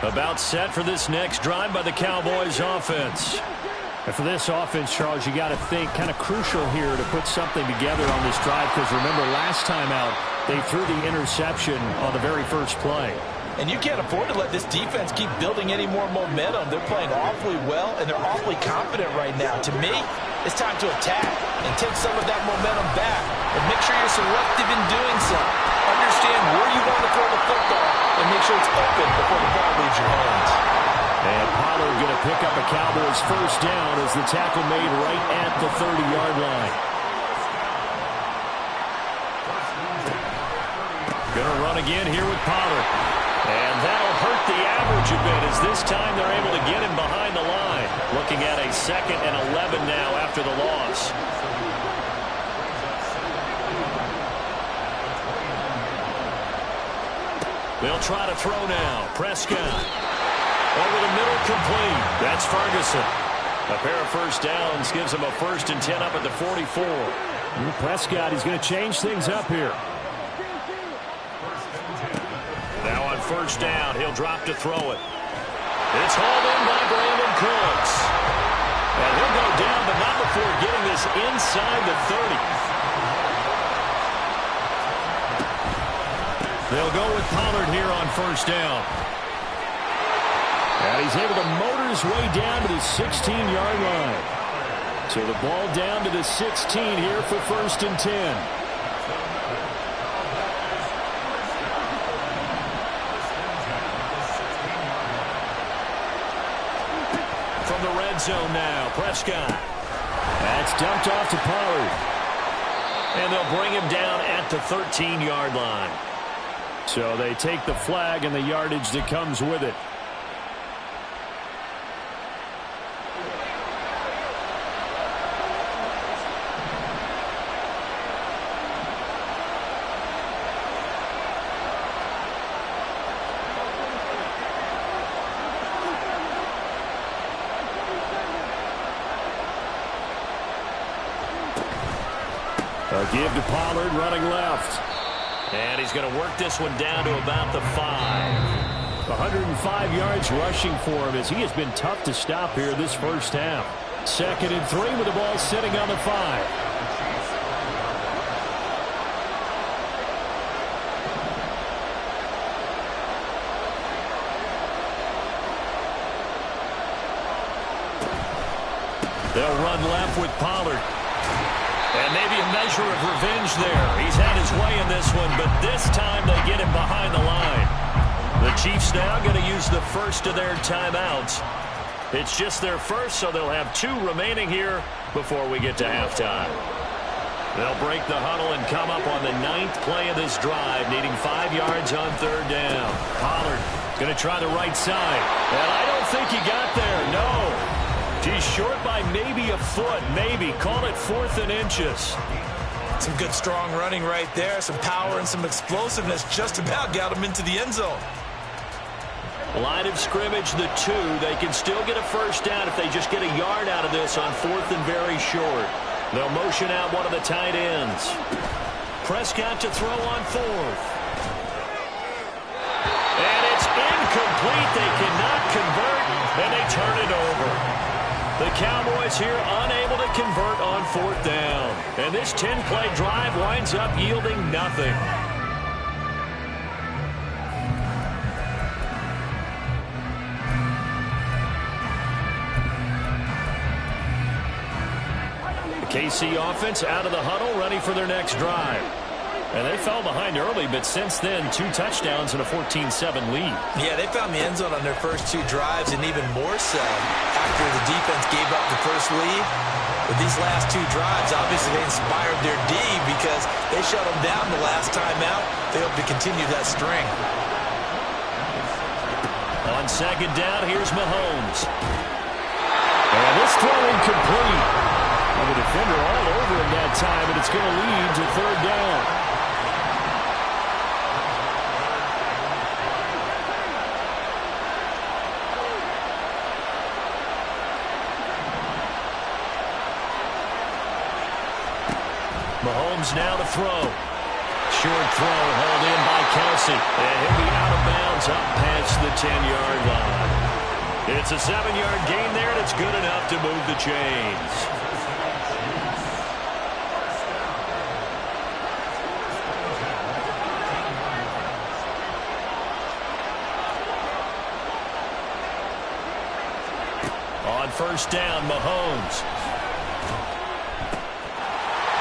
About set for this next drive by the Cowboys offense. And for this offense, Charles, you got to think kind of crucial here to put something together on this drive, because remember last time out they threw the interception on the very first play. And you can't afford to let this defense keep building any more momentum. They're playing awfully well, and they're awfully confident right now. To me, it's time to attack and take some of that momentum back. And make sure you're selective in doing so. Understand where you want to throw the football and make sure it's open before the ball leaves your hands. And Pollard going to pick up a Cowboys first down as the tackle made right at the 30-yard line. Going to run again here with Pollard. And that'll hurt the average a bit as this time they're able to get him behind the line. Looking at a 2nd and 11 now after the loss. They'll try to throw now. Prescott. Over the middle, complete. That's Ferguson. A pair of first downs gives him a 1st and 10 up at the 44. Prescott, he's going to change things up here. Now on first down, he'll drop to throw it. It's hauled in by Brandon Cooks. And he'll go down, but not before getting this inside the 30. They'll go with Pollard here on first down. And he's able to motor his way down to the 16-yard line. So the ball down to the 16 here for 1st and 10. From the red zone now, Prescott. That's dumped off to Pollard. And they'll bring him down at the 13-yard line. So they take the flag and the yardage that comes with it. A give to Pollard running left. And he's going to work this one down to about the 5. 105 yards rushing for him as he has been tough to stop here this first half. 2nd and 3 with the ball sitting on the 5. They'll run left with Pollard. And maybe a measure of revenge there. He's had his way in this one, but this time they get him behind the line. The Chiefs now going to use the first of their timeouts. It's just their first, so they'll have 2 remaining here before we get to halftime. They'll break the huddle and come up on the 9th play of this drive, needing 5 yards on 3rd down. Pollard going to try the right side. And I don't think he got there, no. He's short by maybe a foot, maybe. Call it 4th and inches. Some good, strong running right there. Some power and some explosiveness just about got him into the end zone. Line of scrimmage, the 2. They can still get a first down if they just get a yard out of this on 4th and very short. They'll motion out one of the tight ends. Prescott to throw on 4th. And it's incomplete. They cannot convert, and they turn it over. The Cowboys here unable to convert on 4th down. And this 10-play drive winds up yielding nothing. KC offense out of the huddle, ready for their next drive. And they fell behind early, but since then, 2 touchdowns and a 14-7 lead. Yeah, they found the end zone on their first 2 drives, and even more so after the defense gave up the first lead. With these last 2 drives, obviously they inspired their D because they shut them down the last time out. They hope to continue that string. On second down, here's Mahomes. And this throw incomplete. And the defender all over him that time, and it's going to lead to third down. Mahomes now to throw. Short throw hauled in by Kelsey. And he'll be out of bounds up past the 10-yard line. It's a 7-yard gain there, and it's good enough to move the chains. On first down, Mahomes.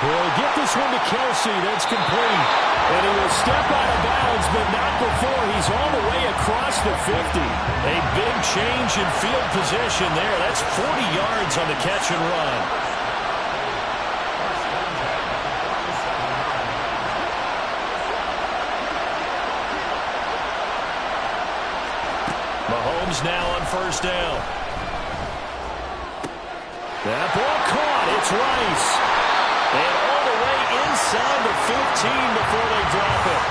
He'll get this one to Kelsey. That's complete. And he will step out of bounds, but not before he's all the way across the 50. A big change in field position there. That's 40 yards on the catch and run. Mahomes now on first down. That ball caught. It's Rice. And all the way inside the 15 before they drop it.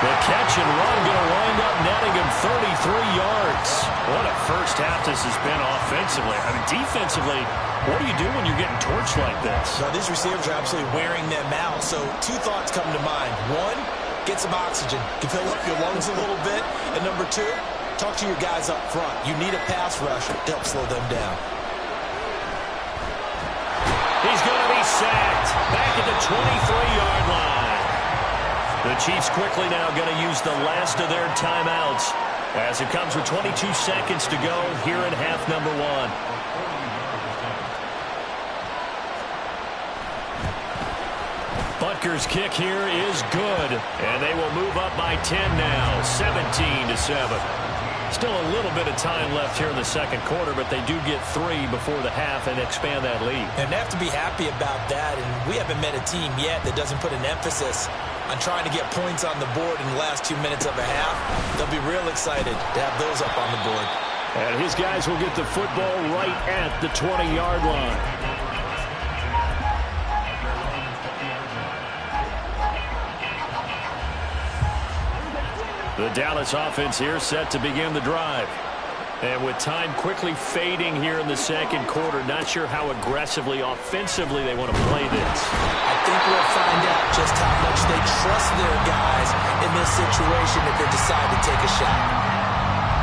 The catch and run going to wind up netting him 33 yards. What a first half this has been offensively. I mean, defensively, what do you do when you're getting torched like this? Now, these receivers are absolutely wearing them out. So 2 thoughts come to mind. 1, get some oxygen. You fill up your lungs a little bit. And number 2, talk to your guys up front. You need a pass rush to help slow them down. He's going to be sacked back at the 23-yard line. The Chiefs quickly now going to use the last of their timeouts as it comes with 22 seconds to go here in half number 1. Butker's kick here is good, and they will move up by 10 now, 17-7. Still a little bit of time left here in the second quarter, but they do get 3 before the half and expand that lead. And they have to be happy about that, and we haven't met a team yet that doesn't put an emphasis on trying to get points on the board in the last 2 minutes of a half. They'll be real excited to have those up on the board. And his guys will get the football right at the 20-yard line. The Dallas offense here set to begin the drive. And with time quickly fading here in the second quarter, not sure how aggressively, offensively they want to play this. I think we'll find out just how much they trust their guys in this situation if they decide to take a shot.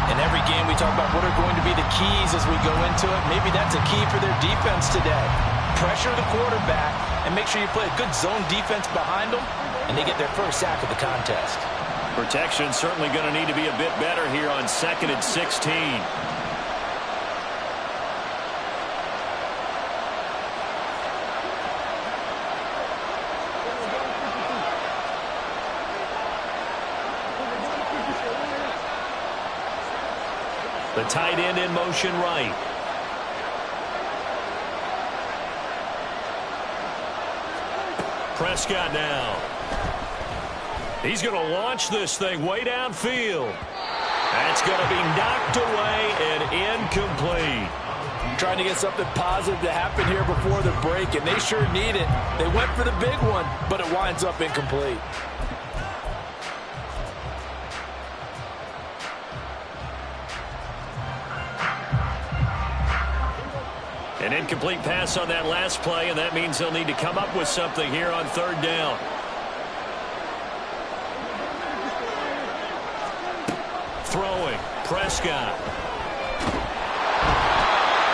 In every game we talk about what are going to be the keys as we go into it. Maybe that's a key for their defense today. Pressure the quarterback and make sure you play a good zone defense behind them, and they get their first sack of the contest. Protection certainly going to need to be a bit better here on 2nd and 16. The tight end in motion right. Prescott now. He's going to launch this thing way downfield. That's going to be knocked away and incomplete. Trying to get something positive to happen here before the break, and they sure need it. They went for the big one, but it winds up incomplete. An incomplete pass on that last play, and that means they'll need to come up with something here on 3rd down. Throwing, Prescott.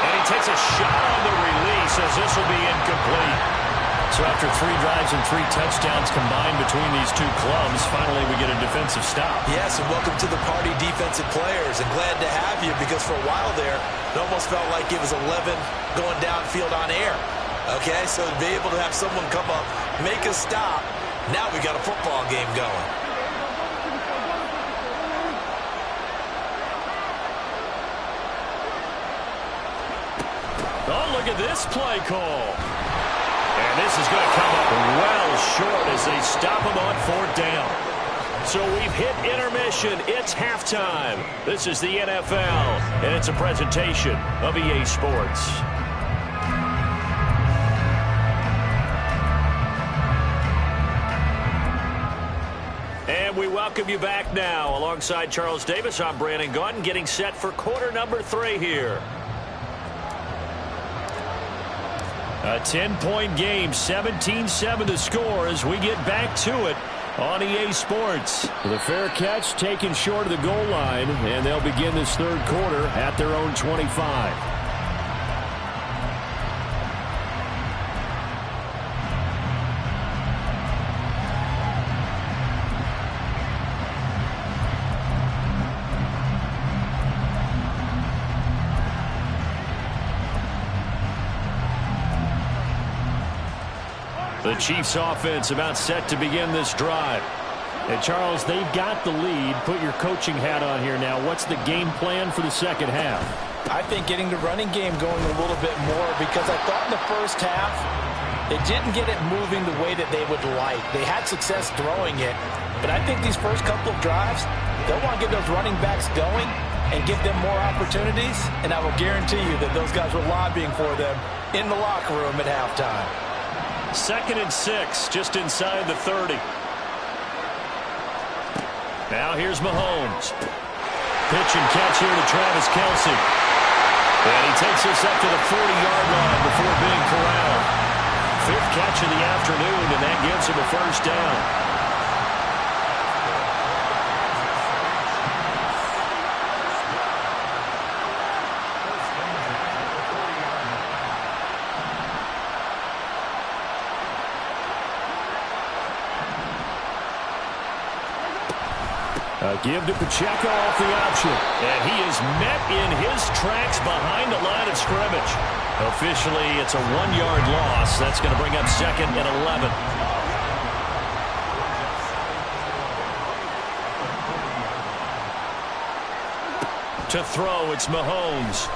And he takes a shot on the release as this will be incomplete. So after 3 drives and 3 touchdowns combined between these two clubs, finally we get a defensive stop. Yes, and welcome to the party, defensive players, and glad to have you because for a while there, it almost felt like it was 11 going downfield on air. Okay, so to be able to have someone come up, make a stop, now we got a football game going. Oh, look at this play call. And this is going to come up well short as they stop him on 4th down. So we've hit intermission. It's halftime. This is the NFL, and it's a presentation of EA Sports. And we welcome you back now. Alongside Charles Davis, I'm Brandon Gaudin, getting set for quarter number 3 here. A 10-point game, 17-7 to score as we get back to it on EA Sports. The fair catch taken short of the goal line, and they'll begin this 3rd quarter at their own 25. The Chiefs offense about set to begin this drive. And Charles, they've got the lead. Put your coaching hat on here now. What's the game plan for the second half? I think getting the running game going a little bit more, because I thought in the first half they didn't get it moving the way that they would like. They had success throwing it, but I think these first couple of drives, they'll want to get those running backs going and give them more opportunities, and I will guarantee you that those guys were lobbying for them in the locker room at halftime. 2nd and 6, just inside the 30. Now here's Mahomes. Pitch and catch here to Travis Kelce. And he takes this up to the 40-yard line before being corralled. 5th catch of the afternoon, and that gives him a 1st down. Give to Pacheco off the option. And he is met in his tracks behind the line of scrimmage. Officially, it's a 1-yard loss. That's going to bring up 2nd and 11. To throw, it's Mahomes.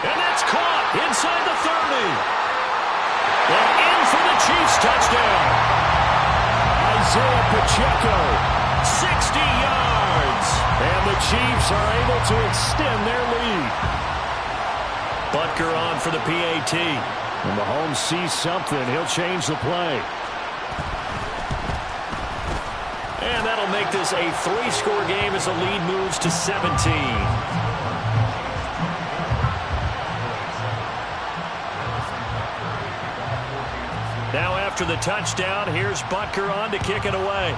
And that's caught inside the 30. And in for the Chiefs touchdown. Isaiah Pacheco, 60 yards. And the Chiefs are able to extend their lead. Butker on for the PAT. When Mahomes sees something, he'll change the play. And that'll make this a 3-score game as the lead moves to 17. Now after the touchdown, here's Butker on to kick it away.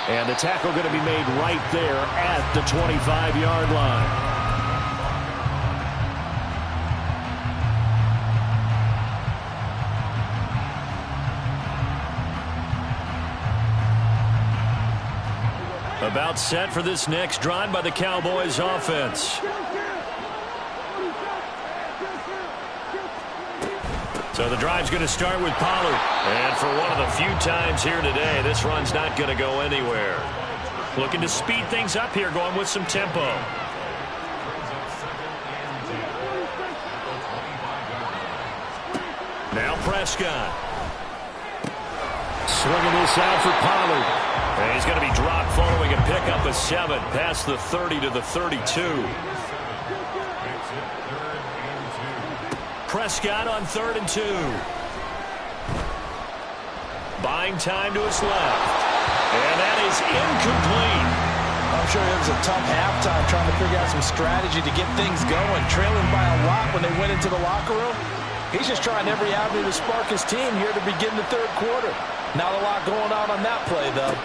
And the tackle going to be made right there at the 25-yard line. About set for this next drive by the Cowboys offense. So the drive's going to start with Pollard. And for one of the few times here today, this run's not going to go anywhere. Looking to speed things up here, going with some tempo. Now Prescott. Swinging this out for Pollard. And he's going to be dropped following a pickup of 7 past the 30 to the 32. Prescott on 3rd and 2. Buying time to his left. And that is incomplete. I'm sure it was a tough halftime trying to figure out some strategy to get things going. Trailing by a lot when they went into the locker room. He's just trying every avenue to spark his team here to begin the 3rd quarter. Not a lot going on that play, though.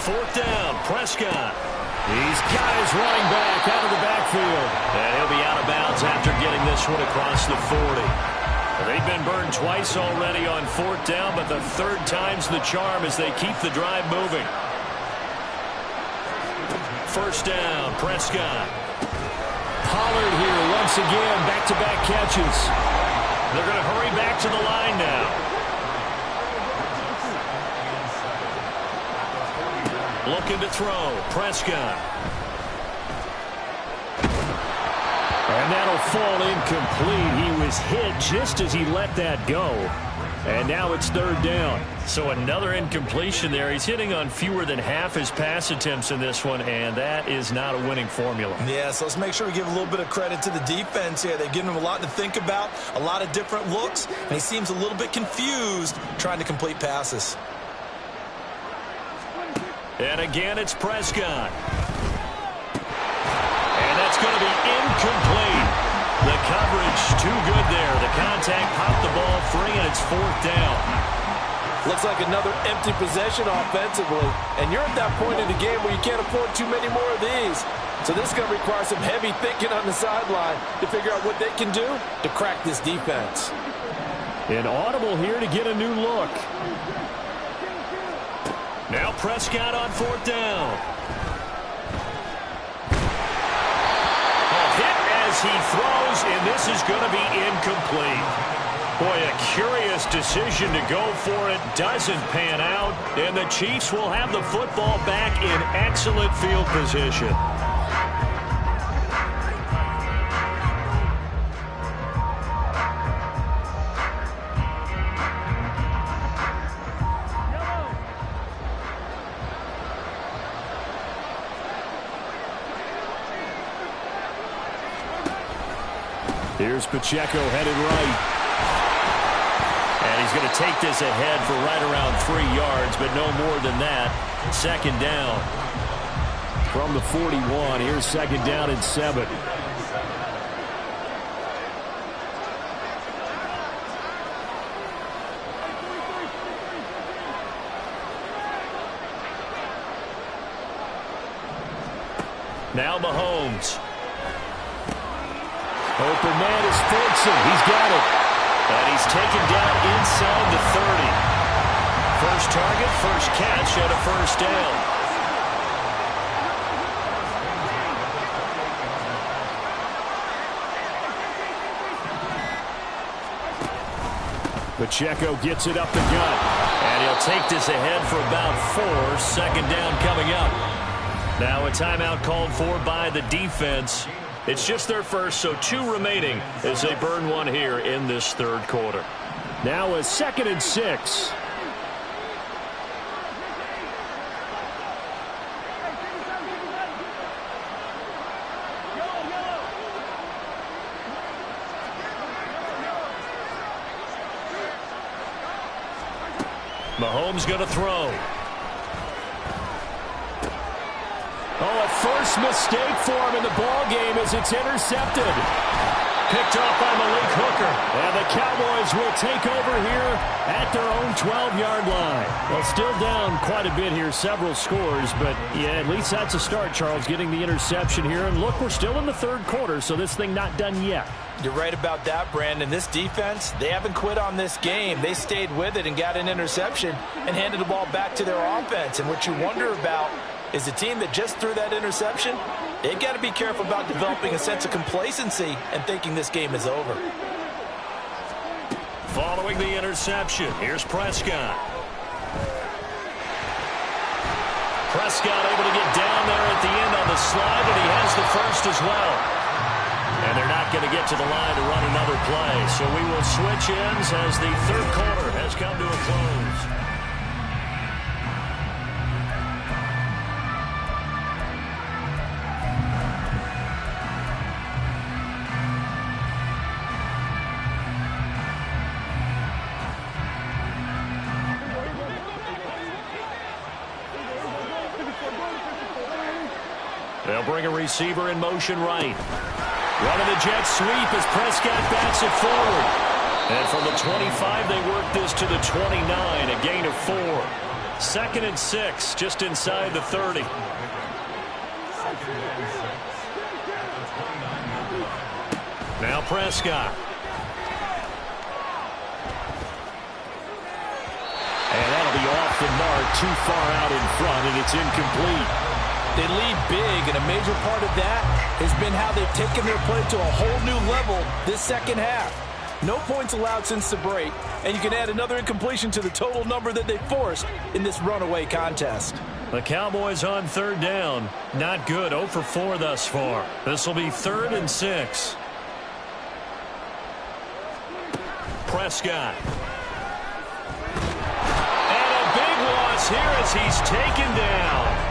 4th down, Prescott. He's got his running back out of the backfield. And he'll be out of bounds after getting this one across the 40. They've been burned twice already on 4th down, but the 3rd time's the charm as they keep the drive moving. first down. Prescott. Pollard here once again. Back-to-back catches. They're going to hurry back to the line now. Looking to throw. Prescott. And that'll fall incomplete. He was hit just as he let that go. And now it's third down. So another incompletion there. He's hitting on fewer than half his pass attempts in this one, and that is not a winning formula. Yeah, so let's make sure we give a little bit of credit to the defense here. They've given him a lot to think about, a lot of different looks, and he seems a little bit confused trying to complete passes. And again, it's Prescott. And that's going to be incomplete. The coverage too good there. The contact popped the ball free, and it's fourth down. Looks like another empty possession offensively. And you're at that point in the game where you can't afford too many more of these. So this is going to require some heavy thinking on the sideline to figure out what they can do to crack this defense. An audible here to get a new look. Now Prescott on fourth down. As he throws, and this is going to be incomplete. Boy, a curious decision to go for it. Doesn't pan out, and the Chiefs will have the football back in excellent field position. Here's Pacheco headed right. And he's going to take this ahead for right around 3 yards, but no more than that. Second down. From the 41, here's second down and 7. Now Mahomes. Open man is Ferguson. He's got it. And he's taken down inside the 30. First target, first catch, and a first down. Pacheco gets it up the gut. And he'll take this ahead for about 4. Second down coming up. Now a timeout called for by the defense. It's just their first, so 2 remaining as they burn one here in this third quarter. Now a 2nd and 6. Mahomes going to throw. Oh, a first mistake for him in the ball game as it's intercepted. Picked off by Malik Hooker. And the Cowboys will take over here at their own 12-yard line. Well, still down quite a bit here, several scores. But, yeah, at least that's a start, Charles, getting the interception here. And, look, we're still in the third quarter, so this thing not done yet. You're right about that, Brandon. This defense, they haven't quit on this game. They stayed with it and got an interception and handed the ball back to their offense. And what you wonder about is the team that just threw that interception, they've got to be careful about developing a sense of complacency and thinking this game is over. Following the interception, here's Prescott. Prescott able to get down there at the end on the slide, and he has the first as well. And they're not going to get to the line to run another play. So we will switch ends as the third quarter has come to a close. They'll bring a receiver in motion right. Running the jet sweep as Prescott backs it forward. And from the 25, they work this to the 29, a gain of 4. 2nd and 6, just inside the 30. Now Prescott. And that'll be off the mark, too far out in front, and it's incomplete. They lead big, and a major part of that has been how they've taken their play to a whole new level this second half. No points allowed since the break, and you can add another incompletion to the total number that they forced in this runaway contest. The Cowboys on third down. Not good. 0 for 4 thus far. This will be 3rd and 6. Prescott. And a big loss here as he's taken down.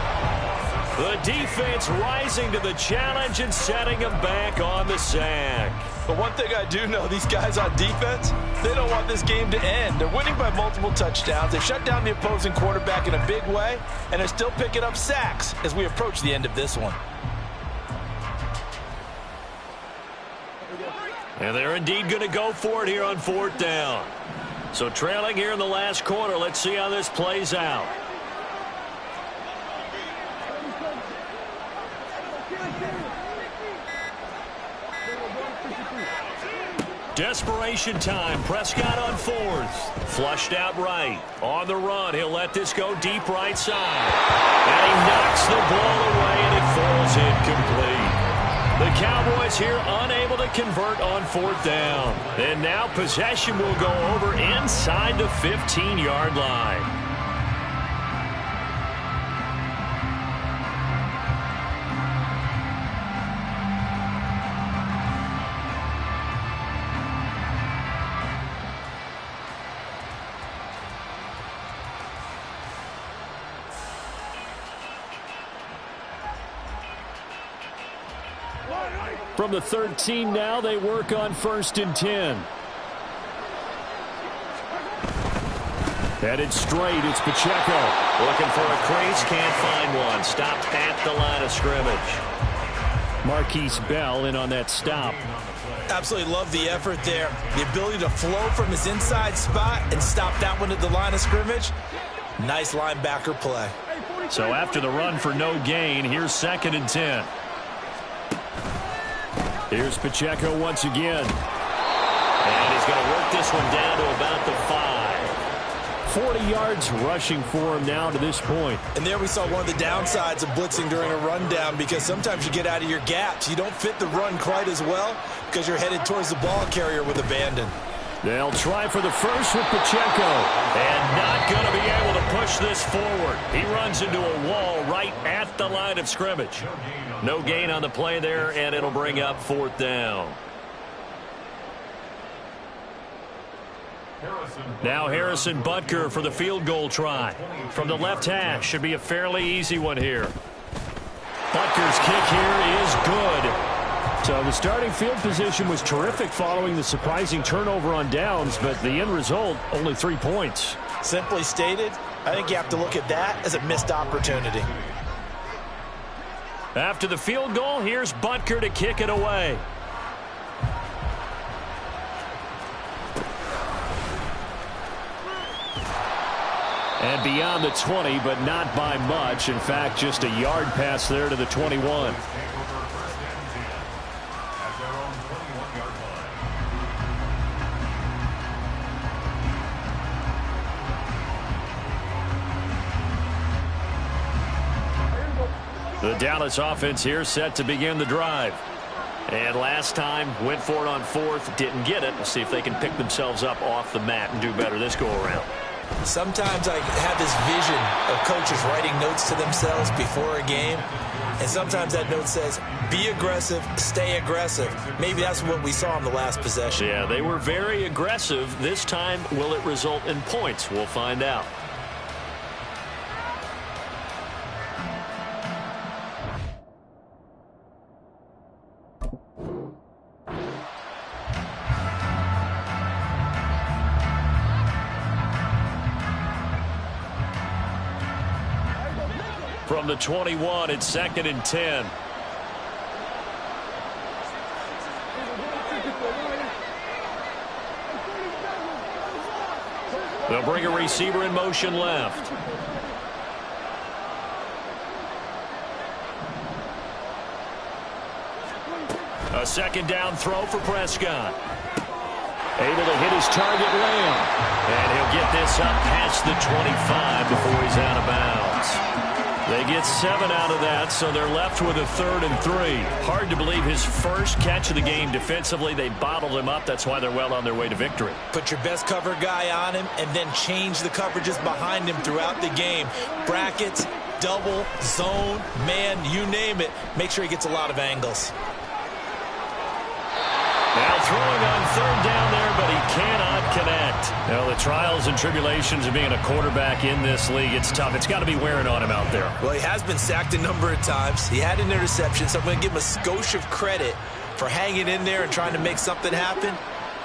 The defense rising to the challenge and setting him back on the sack. But one thing I do know, these guys on defense, they don't want this game to end. They're winning by multiple touchdowns. They've shut down the opposing quarterback in a big way, and they're still picking up sacks as we approach the end of this one. And they're indeed going to go for it here on 4th down. So trailing here in the last quarter, let's see how this plays out. Desperation time. Prescott on 4th. Flushed out right. On the run. He'll let this go deep right side. And he knocks the ball away, and it falls incomplete. The Cowboys here unable to convert on 4th down. And now possession will go over inside the 15-yard line. From the 13 now, they work on 1st and 10. Headed straight, it's Pacheco. Looking for a crease, can't find one. Stopped at the line of scrimmage. Marquise Bell in on that stop. Absolutely love the effort there. The ability to flow from his inside spot and stop that one at the line of scrimmage. Nice linebacker play. So after the run for no gain, here's 2nd and 10. Here's Pacheco once again. And he's going to work this one down to about the 5. 40 yards rushing for him now to this point. And there we saw one of the downsides of blitzing during a rundown, because sometimes you get out of your gaps. You don't fit the run quite as well because you're headed towards the ball carrier with abandon. They'll try for the first with Pacheco. And not going to be able to push this forward. He runs into a wall right at the line of scrimmage. No gain on the play there, and it'll bring up 4th down. Now Harrison Butker for the field goal try. From the left hash, should be a fairly easy one here. Butker's kick here is good. So the starting field position was terrific following the surprising turnover on downs, but the end result, only 3 points. Simply stated, I think you have to look at that as a missed opportunity. After the field goal, here's Butker to kick it away. And beyond the 20, but not by much. In fact, just a yard pass there to the 21. The Dallas offense here set to begin the drive. And last time, went for it on 4th, didn't get it. We'll see if they can pick themselves up off the mat and do better this go-around. Sometimes I have this vision of coaches writing notes to themselves before a game. And sometimes that note says, be aggressive, stay aggressive. Maybe that's what we saw in the last possession. Yeah, they were very aggressive. This time, will it result in points? We'll find out. From the 21, it's 2nd and 10. They'll bring a receiver in motion left. A 2nd down throw for Prescott. Able to hit his target Lamb. And he'll get this up past the 25 before he's out of bounds. They get 7 out of that, so they're left with a 3rd and 3. Hard to believe his first catch of the game defensively. They bottled him up. That's why they're well on their way to victory. Put your best cover guy on him and then change the coverages behind him throughout the game. Brackets, double, zone, man, you name it. Make sure he gets a lot of angles. Now throwing on 3rd down there, but he cannot connect. Now the trials and tribulations of being a quarterback in this league, it's tough. It's got to be wearing on him out there. Well, he has been sacked a number of times. He had an interception, so I'm going to give him a skosh of credit for hanging in there and trying to make something happen,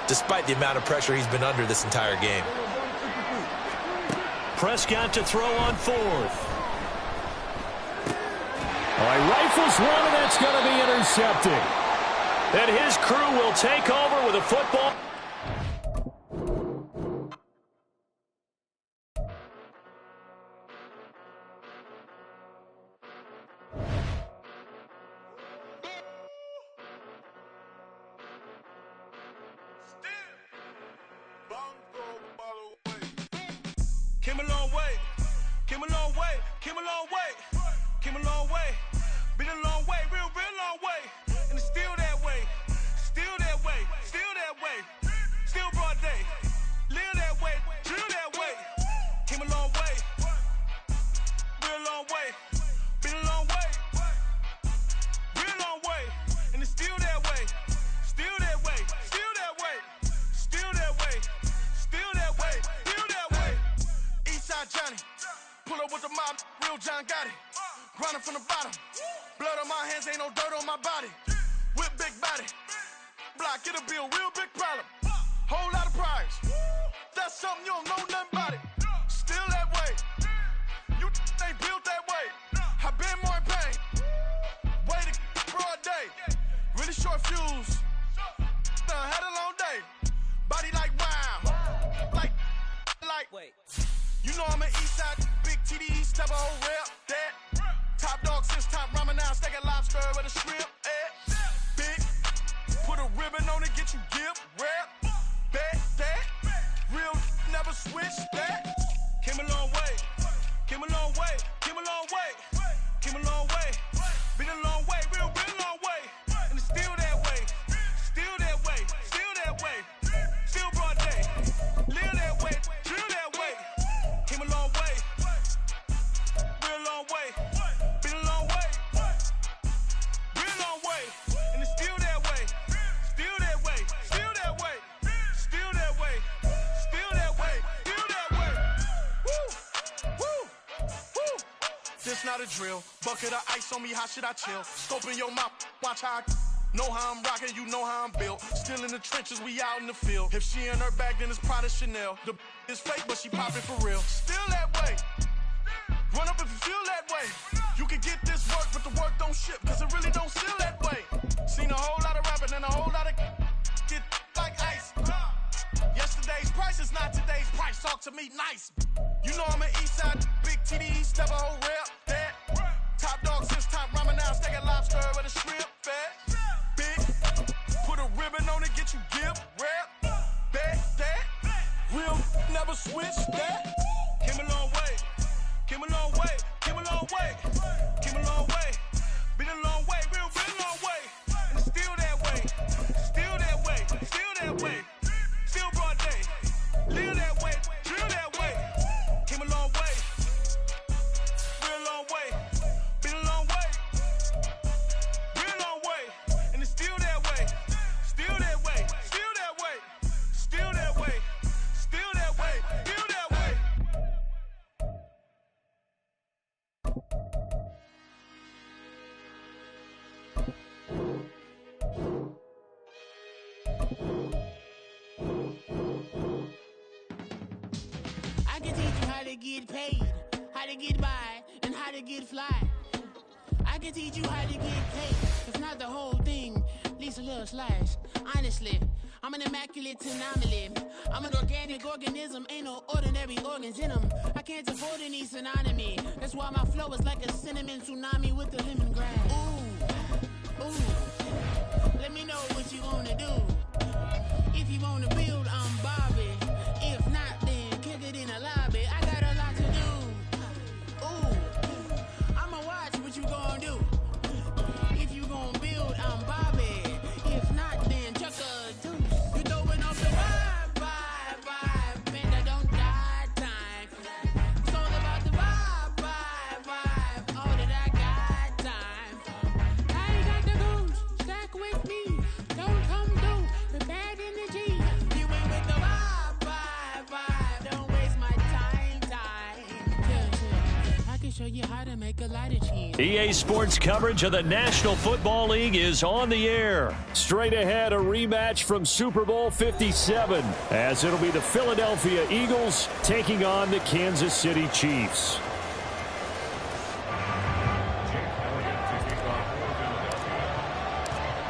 despite the amount of pressure he's been under this entire game. Prescott to throw on 4th. All right, rifles one, and that's going to be intercepted. And his crew will take over with a football. Came a long way, came a long way, came a long way, came a long way, been a long way, real long way, and it's still that way, still that way, still that way, still broad day, live that way, drill that way, came a long way, real long way, been a long way, real long way, and it's still that way, still that way, still that way, still that way, still that way, still that way. Eastside Johnny, pull up with the mob, real John got it. Grinding from the bottom, blood on my hands, ain't no dirt on my body. Whip big body, block, get a bill, real big problem. Whole lot of prize, that's something you don't know nothing about it. Still that way, you ain't built that way. I been more in pain, way to broad day. Really short fuse, had a long day. Body like wow, like. Wait. You know I'm an Eastside, big TDE, step a whole rep, that. Top dog since top ramen now, steak a lobster with a shrimp, big, put a ribbon on it, get you give, rep, bet, that. Real never switch, that. Came a long way, came a long way, came a long way, came a long way. Been a long way, real long way. And it's still that way, still that way, still that way. Still broad day, live that way, drill that way. Came a long way, real long way. Been a long way, real long way. And it's still that way, still that way, still that way, still that way, still that way, still that way. Woo, woo, woo. This not a drill, bucket of ice on me, how should I chill? Scope in your mouth, watch how I know how I'm rocking, you know how I'm built. Still in the trenches, we out in the field. If she in her bag, then it's Prada Chanel. The is fake, but she poppin' for real. Still that way. Run up if you feel that way. You can get this work, but the work don't ship, cause it really don't feel that way. Seen a whole lot of rapping and a whole lot of get like ice. Yesterday's price is not today's price. Talk to me nice. You know I'm an Eastside, big TDE, step a whole rep, that. Top dog since top ramen now, steak a lobster with a shrimp, fat. Put a ribbon on it, get you give, rep, bet, that. Real never switch, that. Came a long way, came a long way, came a long way, came a long way. Been a long way, real long way. And it's still that way, still that way, still that way. Still broad day, live that way, drill that way. Came a long way, real long way. Been a long way, real long way. And it's still that way. Still that way, still that way, still that way, still that way, still that way. I can teach you how to get paid, how to get by, and how to get fly. I can teach you how to get paid, if not the whole thing, at least a little slice. Honestly, I'm an immaculate anomaly. I'm an organic organism, ain't no ordinary organs in them. I can't afford any synonymy. That's why my flow is like a cinnamon tsunami with the lemongrass. Ooh, ooh. Let me know what you wanna do. If you wanna build, I'm Bobby. If not, then kick it in the lobby. I got a lot to do. Ooh, energy. You ain't with the vibe. Don't waste my time. Yeah. I can show you how to make a lighter cheese. EA Sports coverage of the National Football League is on the air. Straight ahead, a rematch from Super Bowl 57, as it'll be the Philadelphia Eagles taking on the Kansas City Chiefs.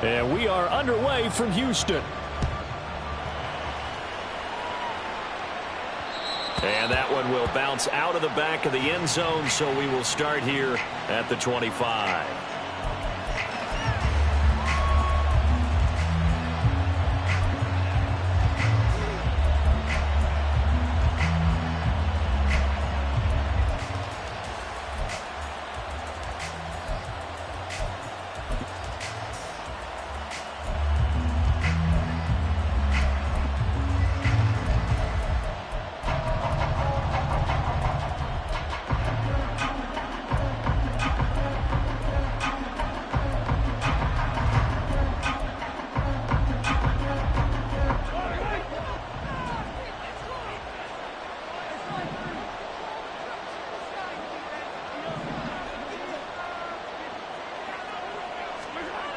And we are underway from Houston. And that one will bounce out of the back of the end zone, so we will start here at the 25.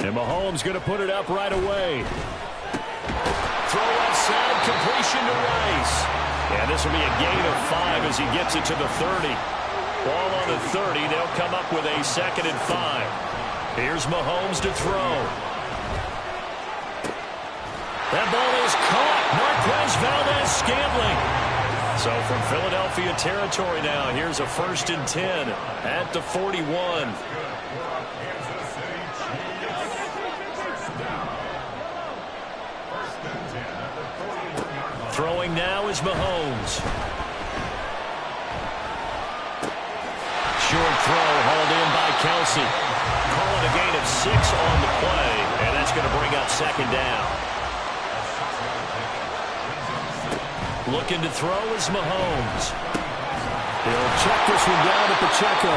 And Mahomes going to put it up right away. Throw outside, completion to Rice. And this will be a gain of 5 as he gets it to the 30. Ball on the 30. They'll come up with a 2nd and 5. Here's Mahomes to throw. That ball is caught. Marquez Valdez-Scantling. So from Philadelphia territory now, here's a 1st and 10 at the 41. Throwing now is Mahomes. Short throw hauled in by Kelsey. Call it a gain of 6 on the play, and that's going to bring up 2nd down. Looking to throw is Mahomes. He'll check this one down to Pacheco.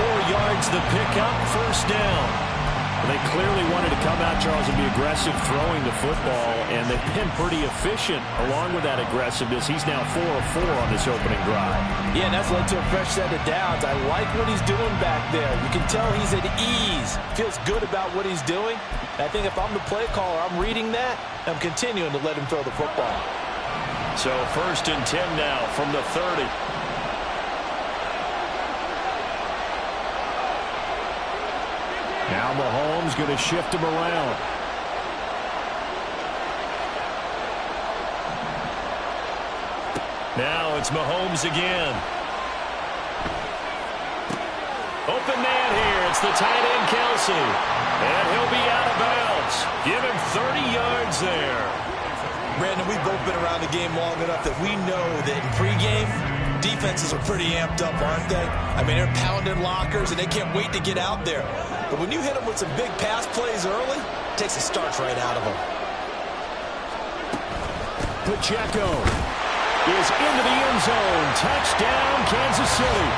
4 yards the pickup, 1st down. They clearly wanted to come out, Charles, and be aggressive throwing the football, and they've been pretty efficient along with that aggressiveness. He's now 4 of 4 on this opening drive. Yeah, and that's led to a fresh set of downs. I like what he's doing back there. You can tell he's at ease. Feels good about what he's doing. And I think if I'm the play caller, I'm reading that, I'm continuing to let him throw the football. So 1st and 10 now from the 30. Now Mahomes going to shift him around. Now it's Mahomes again. Open man here. It's the tight end, Kelsey. And he'll be out of bounds. Give him 30 yards there. Brandon, we've both been around the game long enough that we know that in pregame, defenses are pretty amped up, aren't they? I mean, they're pounding lockers, and they can't wait to get out there. But when you hit them with some big pass plays early, it takes the starch right out of them. Pacheco is into the end zone. Touchdown, Kansas City.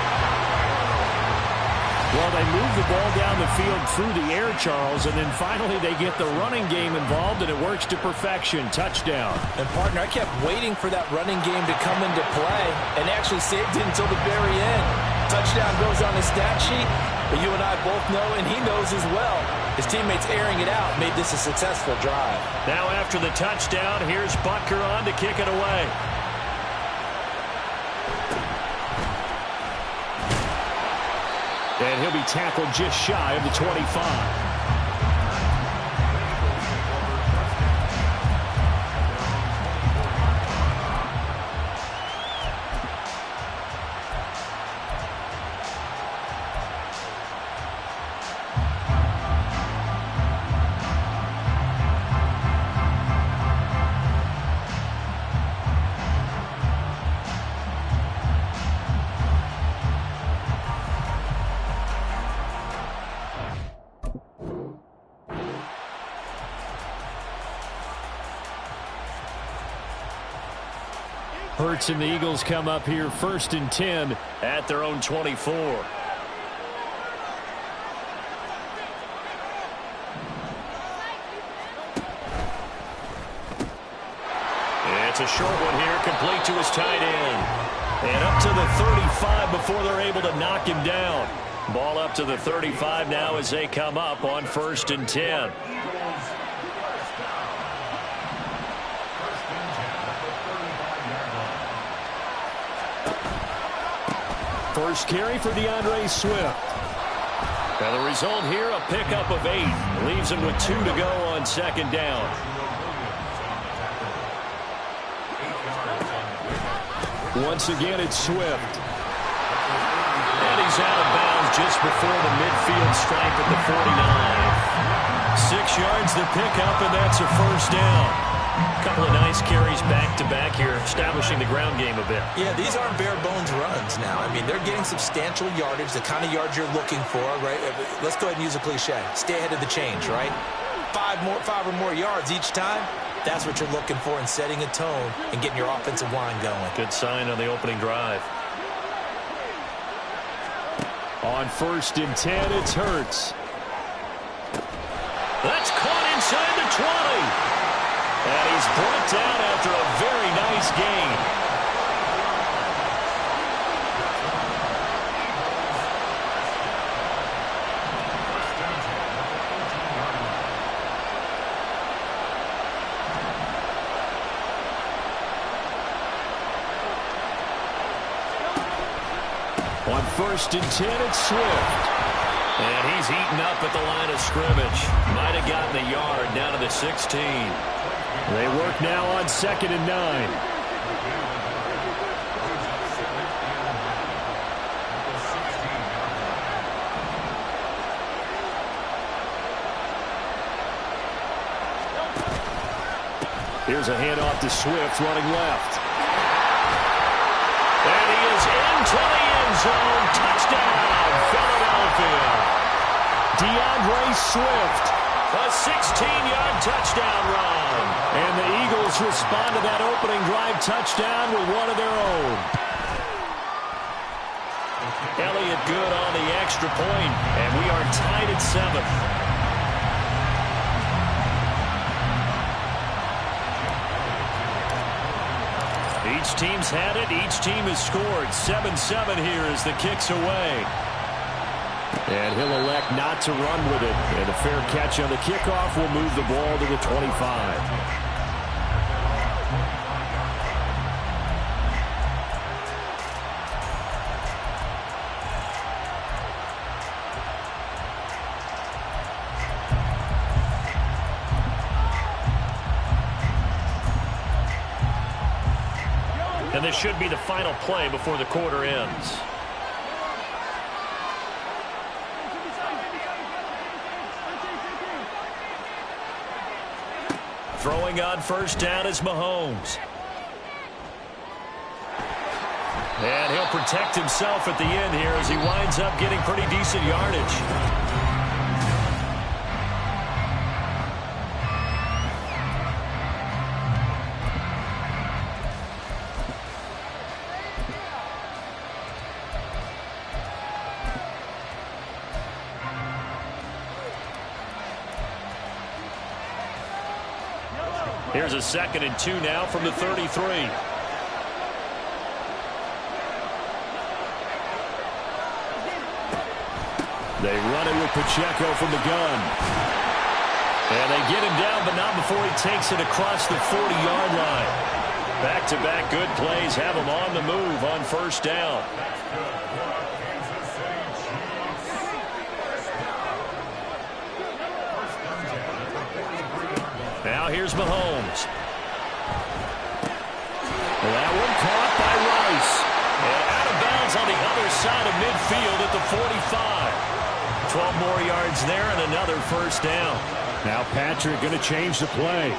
Well, they move the ball down the field through the air, Charles, and then finally they get the running game involved, and it works to perfection. Touchdown. And, partner, I kept waiting for that running game to come into play and actually saved it until the very end. Touchdown goes on the stat sheet, but you and I both know, and he knows as well, his teammates airing it out made this a successful drive. Now after the touchdown, here's Butker on to kick it away. And he'll be tackled just shy of the 25. Hurts and the Eagles come up here 1st and 10 at their own 24. It's a short one here, complete to his tight end. And up to the 35 before they're able to knock him down. Ball up to the 35 now as they come up on 1st and 10. First carry for DeAndre Swift. And the result here, a pickup of 8. Leaves him with 2 to go on 2nd down. Once again, it's Swift. And he's out of bounds just before the midfield stripe at the 49. 6 yards the pickup, and that's a 1st down. A couple of nice carries back-to-back here, establishing the ground game a bit. Yeah, these aren't bare-bones runs now. I mean, they're getting substantial yardage, the kind of yards you're looking for, right? Let's go ahead and use a cliche. Stay ahead of the change, right? 5 or more yards each time. That's what you're looking for in setting a tone and getting your offensive line going. Good sign on the opening drive. On 1st and 10, it's Hurts. That's caught inside the 20. And he's brought down after a very nice gain. On 1st and 10, it's Swift. And he's eaten up at the line of scrimmage. Might have gotten a yard down to the 16. They work now on 2nd and 9. Here's a handoff to Swift running left. And he is into the end zone. Touchdown, Philadelphia. DeAndre Swift. A 16-yard touchdown run. And the Eagles respond to that opening drive touchdown with one of their own. Elliott good on the extra point, and we are tied at 7. Each team's had it. Each team has scored. 7-7 here as the kick's away. And he'll elect not to run with it. And a fair catch on the kickoff will move the ball to the 25. And this should be the final play before the quarter ends. Throwing on 1st down is Mahomes. And he'll protect himself at the end here as he winds up getting pretty decent yardage. Here's a 2nd and 2 now from the 33. They run it with Pacheco from the gun. And they get him down, but not before he takes it across the 40-yard line. Back-to-back good plays have him on the move on 1st down. Now here's Mahomes. That one caught by Rice. And out of bounds on the other side of midfield at the 45. 12 more yards there and another 1st down. Now Patrick going to change the play.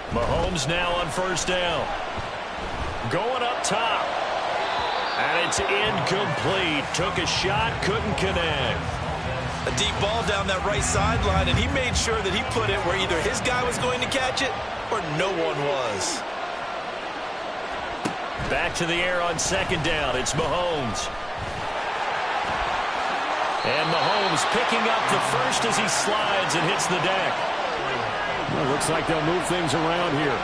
Mahomes now on 1st down. Going up top. And it's incomplete. Took a shot, couldn't connect. A deep ball down that right sideline, and he made sure that he put it where either his guy was going to catch it or no one was. Back to the air on 2nd down. It's Mahomes. And Mahomes Mahomes picking up the first as he slides and hits the deck. Well, looks like they'll move things around here.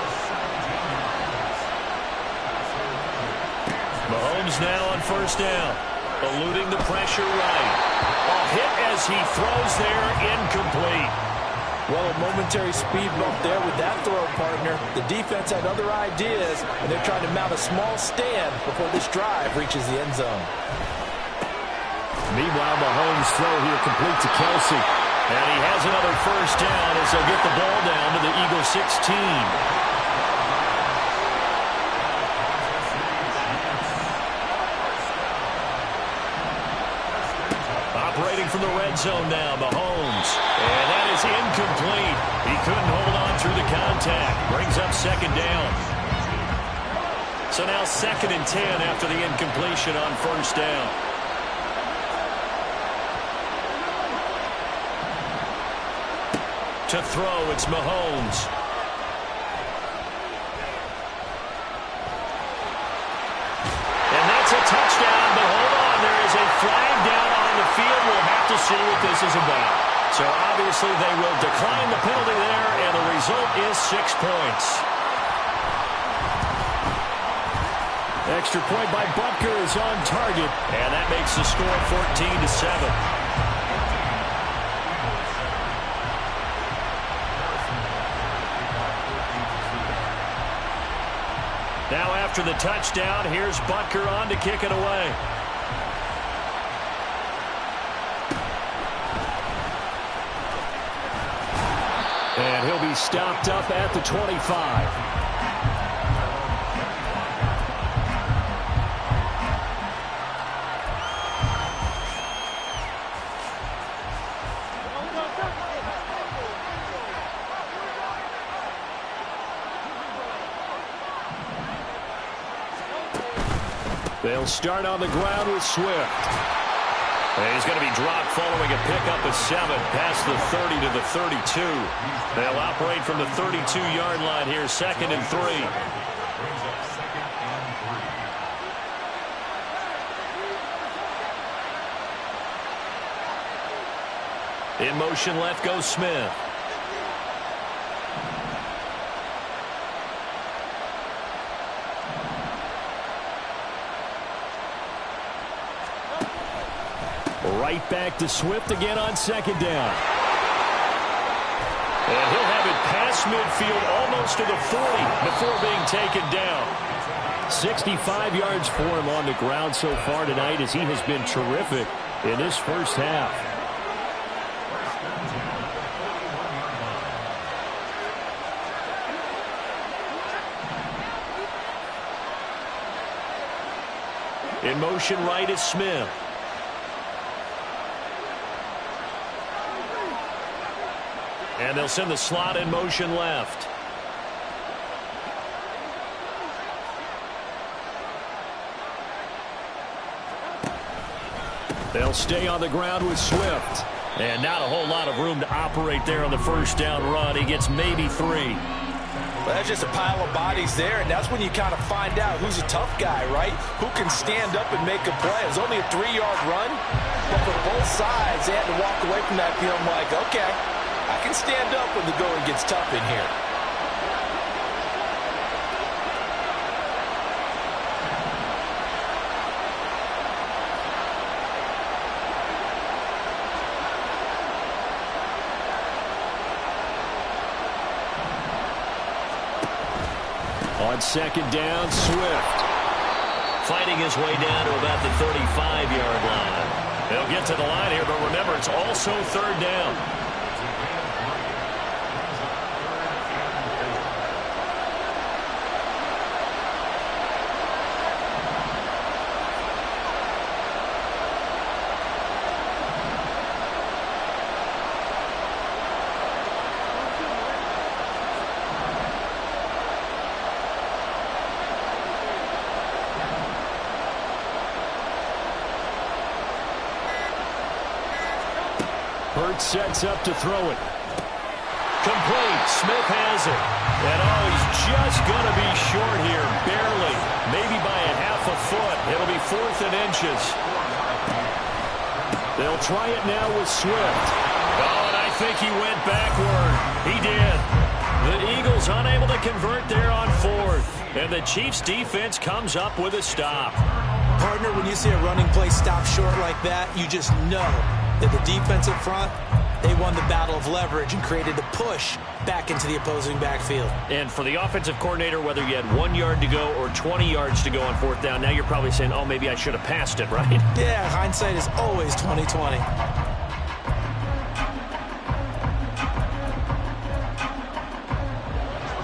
Mahomes now on first down, eluding the pressure right. A hit as he throws there, incomplete. Well, a momentary speed bump there with that throw, partner. The defense had other ideas, and they're trying to mount a small stand before this drive reaches the end zone. Meanwhile, Mahomes' throw here complete to Kelsey. And he has another first down as they'll get the ball down to the Eagle 16. Operating from the red zone now, Mahomes. And that is incomplete. He couldn't hold on through the contact. Brings up second down. So now 2nd and 10 after the incompletion on first down. To throw, it's Mahomes. And that's a touchdown, but hold on, there is a flag down on the field. We'll have to see what this is about. So obviously they will decline the penalty there, and the result is 6 points. Extra point by Butker is on target. And that makes the score 14-7. Now after the touchdown, here's Butker on to kick it away. And he'll be stopped up at the 25. They'll start on the ground with Swift. And he's going to be dropped following a pickup of 7 past the 30 to the 32. They'll operate from the 32-yard line here, 2nd and 3. In motion left goes Smith. Right back to Swift again on 2nd down. And he'll have it past midfield almost to the 40 before being taken down. 65 yards for him on the ground so far tonight as he has been terrific in this first half. In motion right is Smith. And they'll send the slot in motion left. They'll stay on the ground with Swift. And not a whole lot of room to operate there on the first down run. He gets maybe 3. Well, that's just a pile of bodies there, and that's when you kind of find out who's a tough guy, right? Who can stand up and make a play. It was only a 3-yard run, but for both sides, they had to walk away from that feeling like, okay, I can stand up when the going gets tough in here. On 2nd down, Swift. Fighting his way down to about the 35-yard line. They'll get to the line here, but remember, it's also 3rd down. Hurts sets up to throw it. Complete. Smith has it. And oh, he's just going to be short here. Barely. Maybe by a half a foot. It'll be 4th and inches. They'll try it now with Swift. Oh, and I think he went backward. He did. The Eagles unable to convert there on fourth. And the Chiefs defense comes up with a stop. Partner, when you see a running play stop short like that, you just know that the defensive front, they won the battle of leverage and created the push back into the opposing backfield. And for the offensive coordinator, whether you had 1 yard to go or 20 yards to go on fourth down, now you're probably saying, oh, maybe I should have passed it, right? Yeah, hindsight is always 20/20.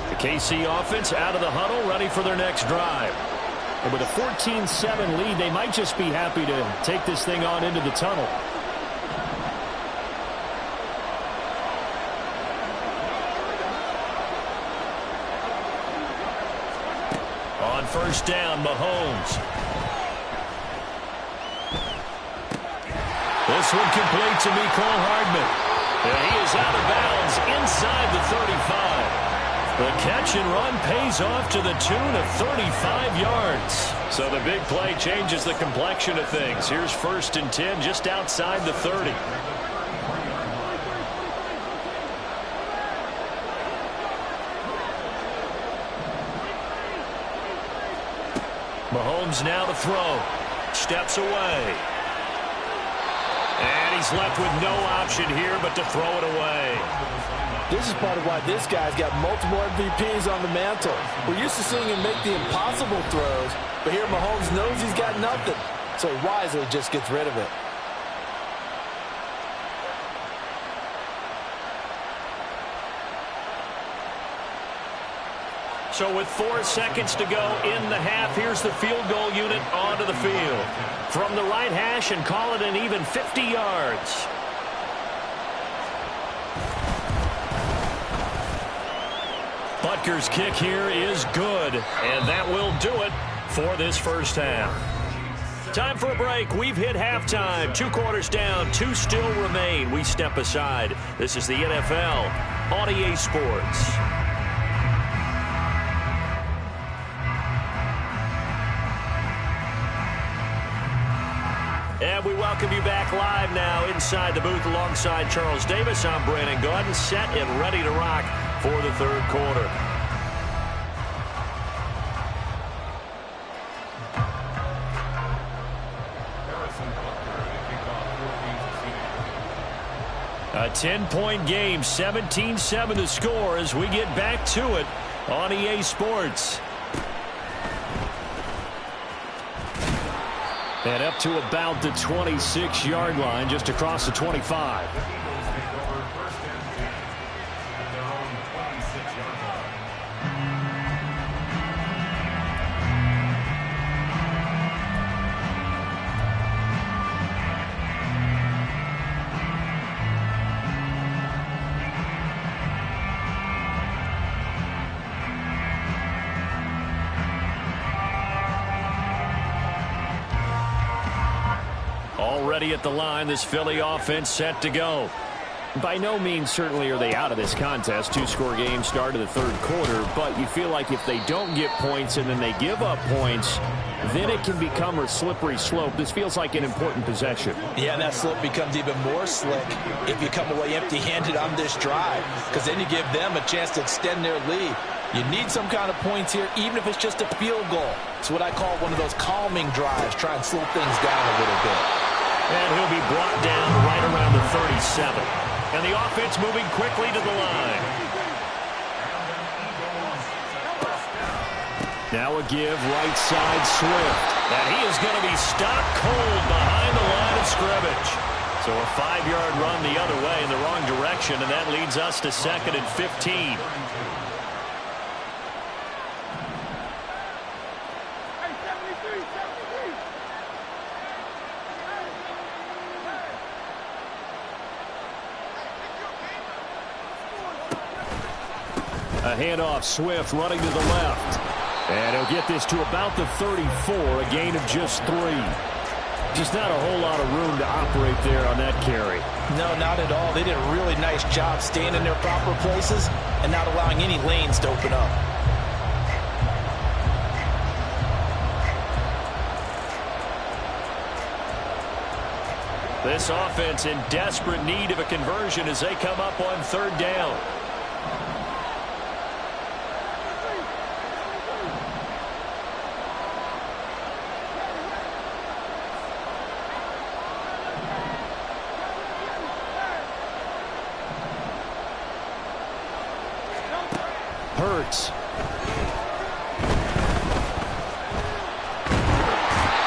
The KC offense out of the huddle, ready for their next drive. And with a 14-7 lead, they might just be happy to take this thing on into the tunnel. On first down, Mahomes. This one complete to Mecole Hardman. And he is out of bounds inside the 35. The catch and run pays off to the tune of 35 yards. So the big play changes the complexion of things. Here's 1st and 10 just outside the 30. Mahomes now to throw. Steps away. And he's left with no option here but to throw it away. This is part of why this guy's got multiple MVPs on the mantle. We're used to seeing him make the impossible throws, but here Mahomes knows he's got nothing, so he wisely just gets rid of it. So with 4 seconds to go in the half, here's the field goal unit onto the field. From the right hash and call it an even 50 yards. Butker's kick here is good, and that will do it for this first half. Time for a break. We've hit halftime. 2 quarters down, 2 still remain. We step aside. This is the NFL on EA Sports. And we welcome you back live now inside the booth alongside Charles Davis. I'm Brandon Gaudin, set and ready to rock for the third quarter. A 10-point game, 17-7 the score as we get back to it on EA Sports. And up to about the 26-yard line, just across the 25. Already at the line, this Philly offense set to go. By no means certainly are they out of this contest. 2-score game start of the third quarter, but you feel like if they don't get points and then they give up points, then it can become a slippery slope. This feels like an important possession. Yeah, and that slope becomes even more slick if you come away empty-handed on this drive, because then you give them a chance to extend their lead. You need some kind of points here, even if it's just a field goal. It's what I call one of those calming drives. Try and slow things down a little bit. And he'll be brought down right around the 37. And the offense moving quickly to the line. Now a give right side Swift. And he is going to be stopped cold behind the line of scrimmage. So a 5-yard run the other way in the wrong direction, and that leads us to 2nd and 15. A handoff, Swift running to the left. And he'll get this to about the 34, a gain of just 3. Just not a whole lot of room to operate there on that carry. No, not at all. They did a really nice job staying in their proper places and not allowing any lanes to open up. This offense in desperate need of a conversion as they come up on third down. Hurts.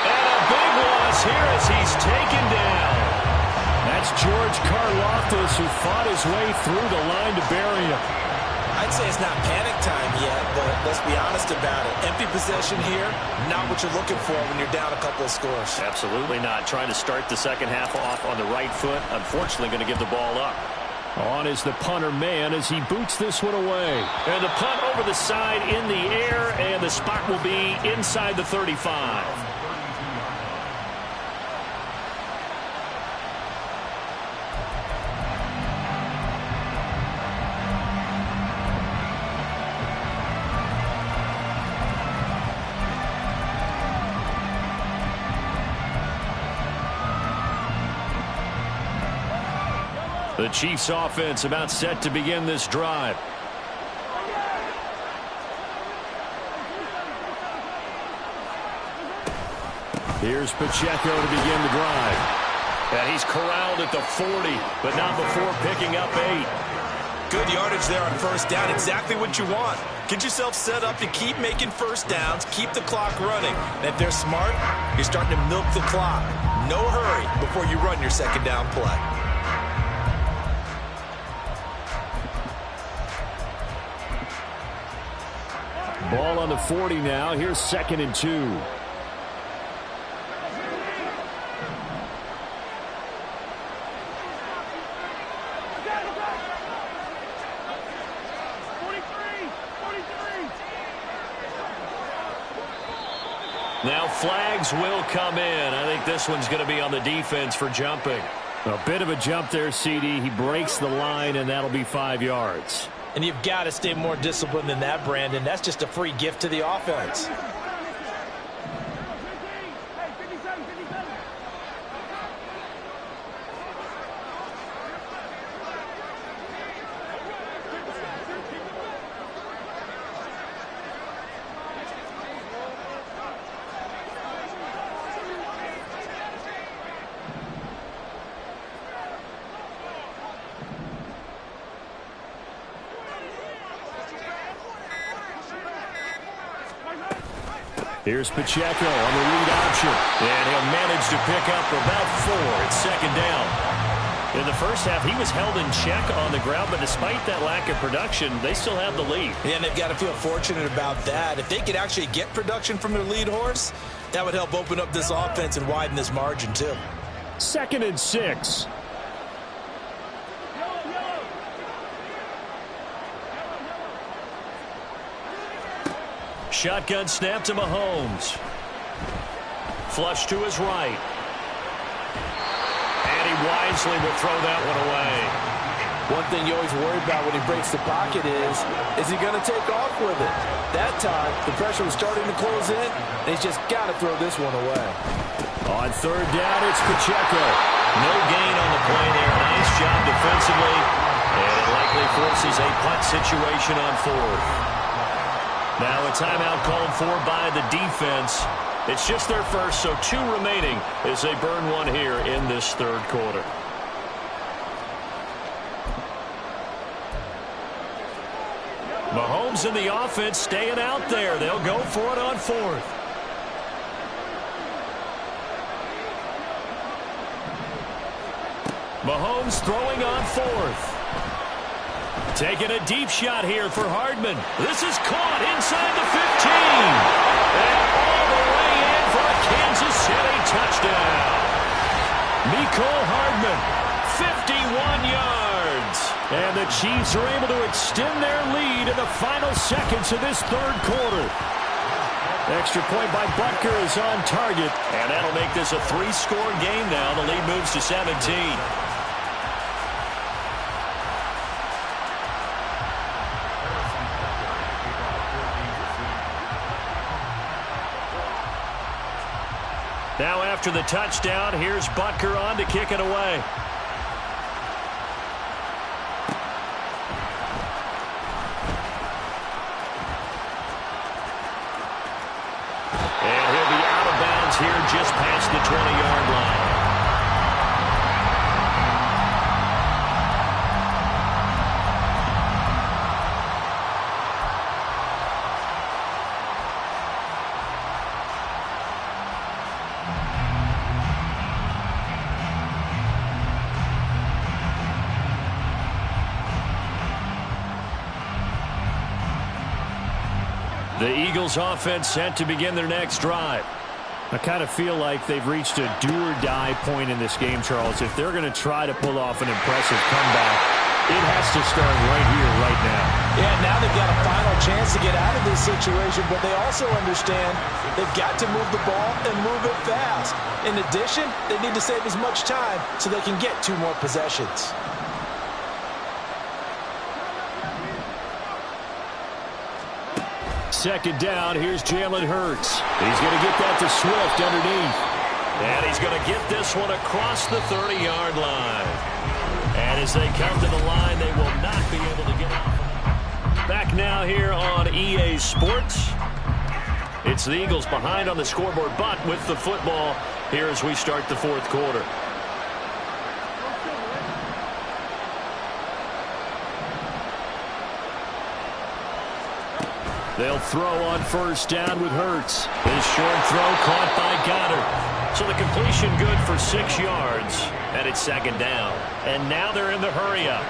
And a big loss here as he's taken down. That's George Karlaftis, who fought his way through the line to bury him. I'd say it's not panic time yet, but let's be honest about it. Empty possession here, not what you're looking for when you're down a couple of scores. Absolutely not. Trying to start the second half off on the right foot. Unfortunately, going to give the ball up. On is the punter man as he boots this one away. And the punt over the side in the air, and the spot will be inside the 35. The Chiefs offense about set to begin this drive. Here's Pacheco to begin the drive. And he's corralled at the 40, but not before picking up 8. Good yardage there on first down. Exactly what you want. Get yourself set up to keep making first downs, keep the clock running. And if they're smart, you're starting to milk the clock. No hurry before you run your second down play. Ball on the 40 now. Here's 2nd and 2. Now flags will come in. I think this one's going to be on the defense for jumping. A bit of a jump there, CD. He breaks the line, and that'll be 5 yards. And you've got to stay more disciplined than that, Brandon. That's just a free gift to the offense. Here's Pacheco on the lead option. And he'll manage to pick up about 4. It's 2nd down. In the first half, he was held in check on the ground, but despite that lack of production, they still have the lead. Yeah, and they've got to feel fortunate about that. If they could actually get production from their lead horse, that would help open up this offense and widen this margin, too. 2nd and 6. Shotgun snap to Mahomes. Flush to his right. And he wisely will throw that one away. One thing you always worry about when he breaks the pocket is he going to take off with it? That time, the pressure was starting to close in, and he's just got to throw this one away. On third down, it's Pacheco. No gain on the play there. Nice job defensively. And it likely forces a punt situation on 4th. Now a timeout called for by the defense. It's just their first, so 2 remaining as they burn one here in this third quarter. Mahomes and the offense staying out there. They'll go for it on 4th. Mahomes throwing on 4th. Taking a deep shot here for Hardman. This is caught inside the 15. And all the way in for a Kansas City touchdown. Mecole Hardman, 51 yards. And the Chiefs are able to extend their lead in the final seconds of this third quarter. Extra point by Butker is on target. And that'll make this a 3-score game now. The lead moves to 17. Now after the touchdown, here's Butker on to kick it away. And he'll be out of bounds here just past the 20-yard line. The Eagles offense set to begin their next drive. I kind of feel like they've reached a do-or-die point in this game, Charles. If they're going to try to pull off an impressive comeback, it has to start right here, right now. Yeah, now they've got a final chance to get out of this situation, but they also understand they've got to move the ball and move it fast. In addition, they need to save as much time so they can get 2 more possessions. Second down, here's Jalen Hurts. He's going to get that to Swift underneath. And he's going to get this one across the 30-yard line. And as they come to the line, they will not be able to get off. Back now here on EA Sports. It's the Eagles behind on the scoreboard, but with the football here as we start the 4th quarter. They'll throw on first down with Hurts. His short throw caught by Goddard. So the completion good for 6 yards. And it's second down. And now they're in the hurry-up.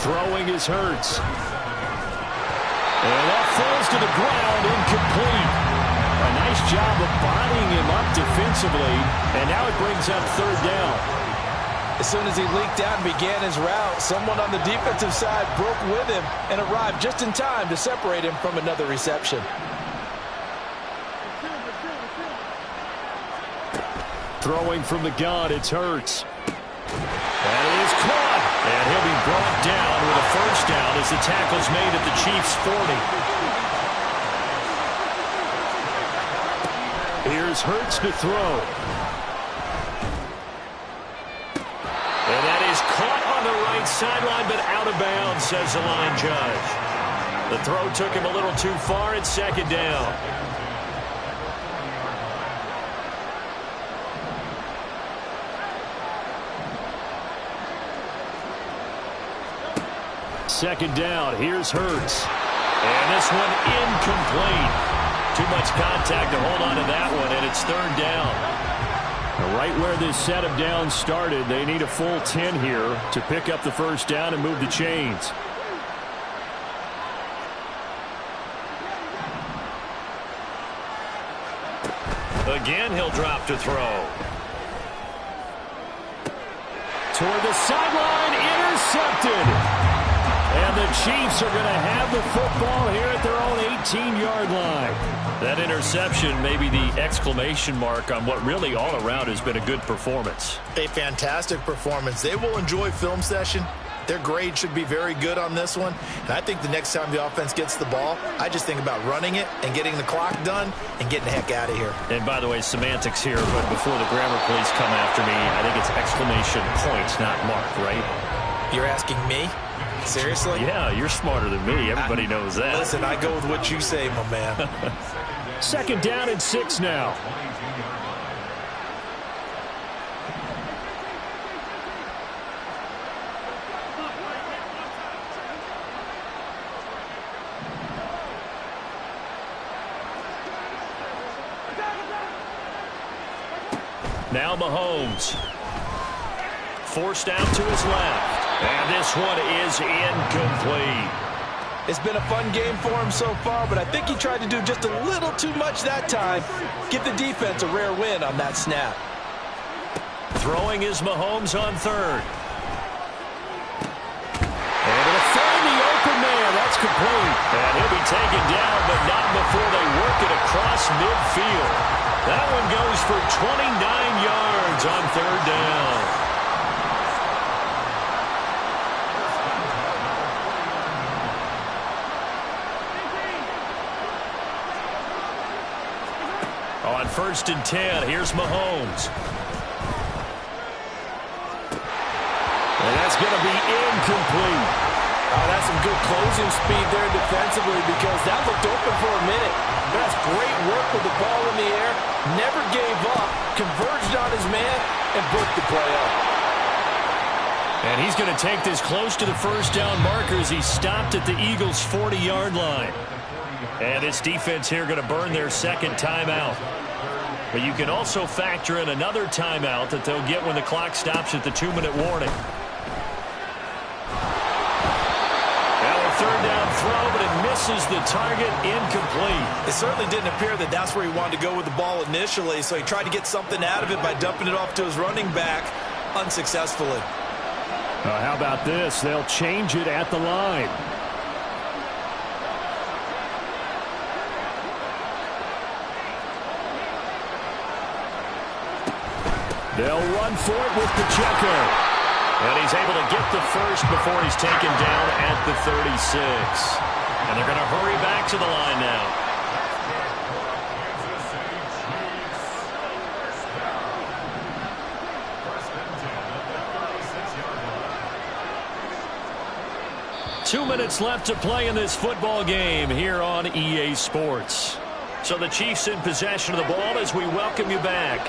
Throwing is Hurts. And that falls to the ground, incomplete. A nice job of bodying him up defensively. And now it brings up third down. As soon as he leaked out and began his route, someone on the defensive side broke with him and arrived just in time to separate him from another reception. Throwing from the gun, it's Hurts. That is caught. And he'll be brought down with a first down as the tackle's made at the Chiefs' 40. Here's Hurts to throw. And that is caught on the right sideline, but out of bounds, says the line judge. The throw took him a little too far. It's second down. Second down. Here's Hurts. And this one incomplete. Too much contact to hold on to that one, and it's third down. Right where this set of downs started, they need a full 10 here to pick up the first down and move the chains. Again, he'll drop to throw. Toward the sideline, intercepted. And the Chiefs are going to have the football here at their own 18-yard line. That interception may be the exclamation mark on what really all around has been a good performance. A fantastic performance. They will enjoy film session. Their grade should be very good on this one. And I think the next time the offense gets the ball, I just think about running it and getting the clock done and getting the heck out of here. And by the way, semantics here, but before the grammar police come after me, I think it's exclamation points, not mark, right? You're asking me? Seriously? Yeah, you're smarter than me. Everybody knows that. Listen, I go with what you say, my man. Second down and 6 now. Now Mahomes. Forced out to his left. And this one is incomplete. It's been a fun game for him so far, but I think he tried to do just a little too much that time. Give the defense a rare win on that snap. Throwing is Mahomes on third. And it'll find the open man. That's complete. And he'll be taken down, but not before they work it across midfield. That one goes for 29 yards on third down. 1st and 10. Here's Mahomes. And that's going to be incomplete. Oh, that's some good closing speed there defensively because that looked open for a minute. That's great work with the ball in the air. Never gave up, converged on his man, and broke the play up. And he's going to take this close to the first down markers. He stopped at the Eagles' 40-yard line. And this defense here going to burn their second timeout. But you can also factor in another timeout that they'll get when the clock stops at the 2-minute warning. Third down throw, but it misses the target, incomplete. It certainly didn't appear that that's where he wanted to go with the ball initially, so he tried to get something out of it by dumping it off to his running back unsuccessfully. How about this? They'll change it at the line. They'll run for it with the checker. And he's able to get the first before he's taken down at the 36. And they're going to hurry back to the line now. Two minutes left to play in this football game here on EA Sports. So the Chiefs in possession of the ball as we welcome you back.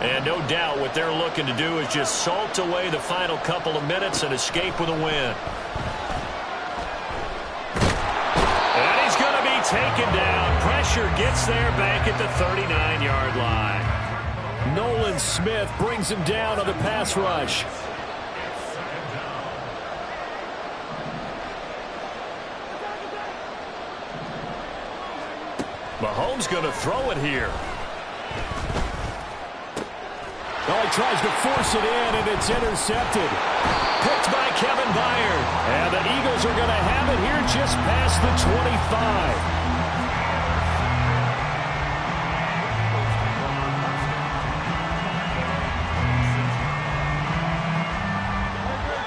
And no doubt what they're looking to do is just salt away the final couple of minutes and escape with a win. And he's going to be taken down. Pressure gets there back at the 39-yard line. Nolan Smith brings him down on the pass rush. Mahomes going to throw it here. Well, he tries to force it in, and it's intercepted. Picked by Kevin Byard. And the Eagles are going to have it here just past the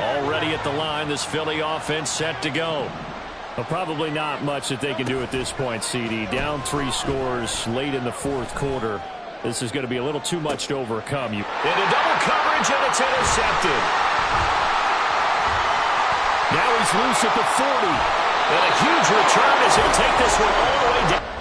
25. Already at the line, this Philly offense set to go. Well, probably not much that they can do at this point, CD. Down 3 scores late in the fourth quarter. This is going to be a little too much to overcome. Into double coverage, and it's intercepted. Now he's loose at the 40. And a huge return as he'll take this one all the way down.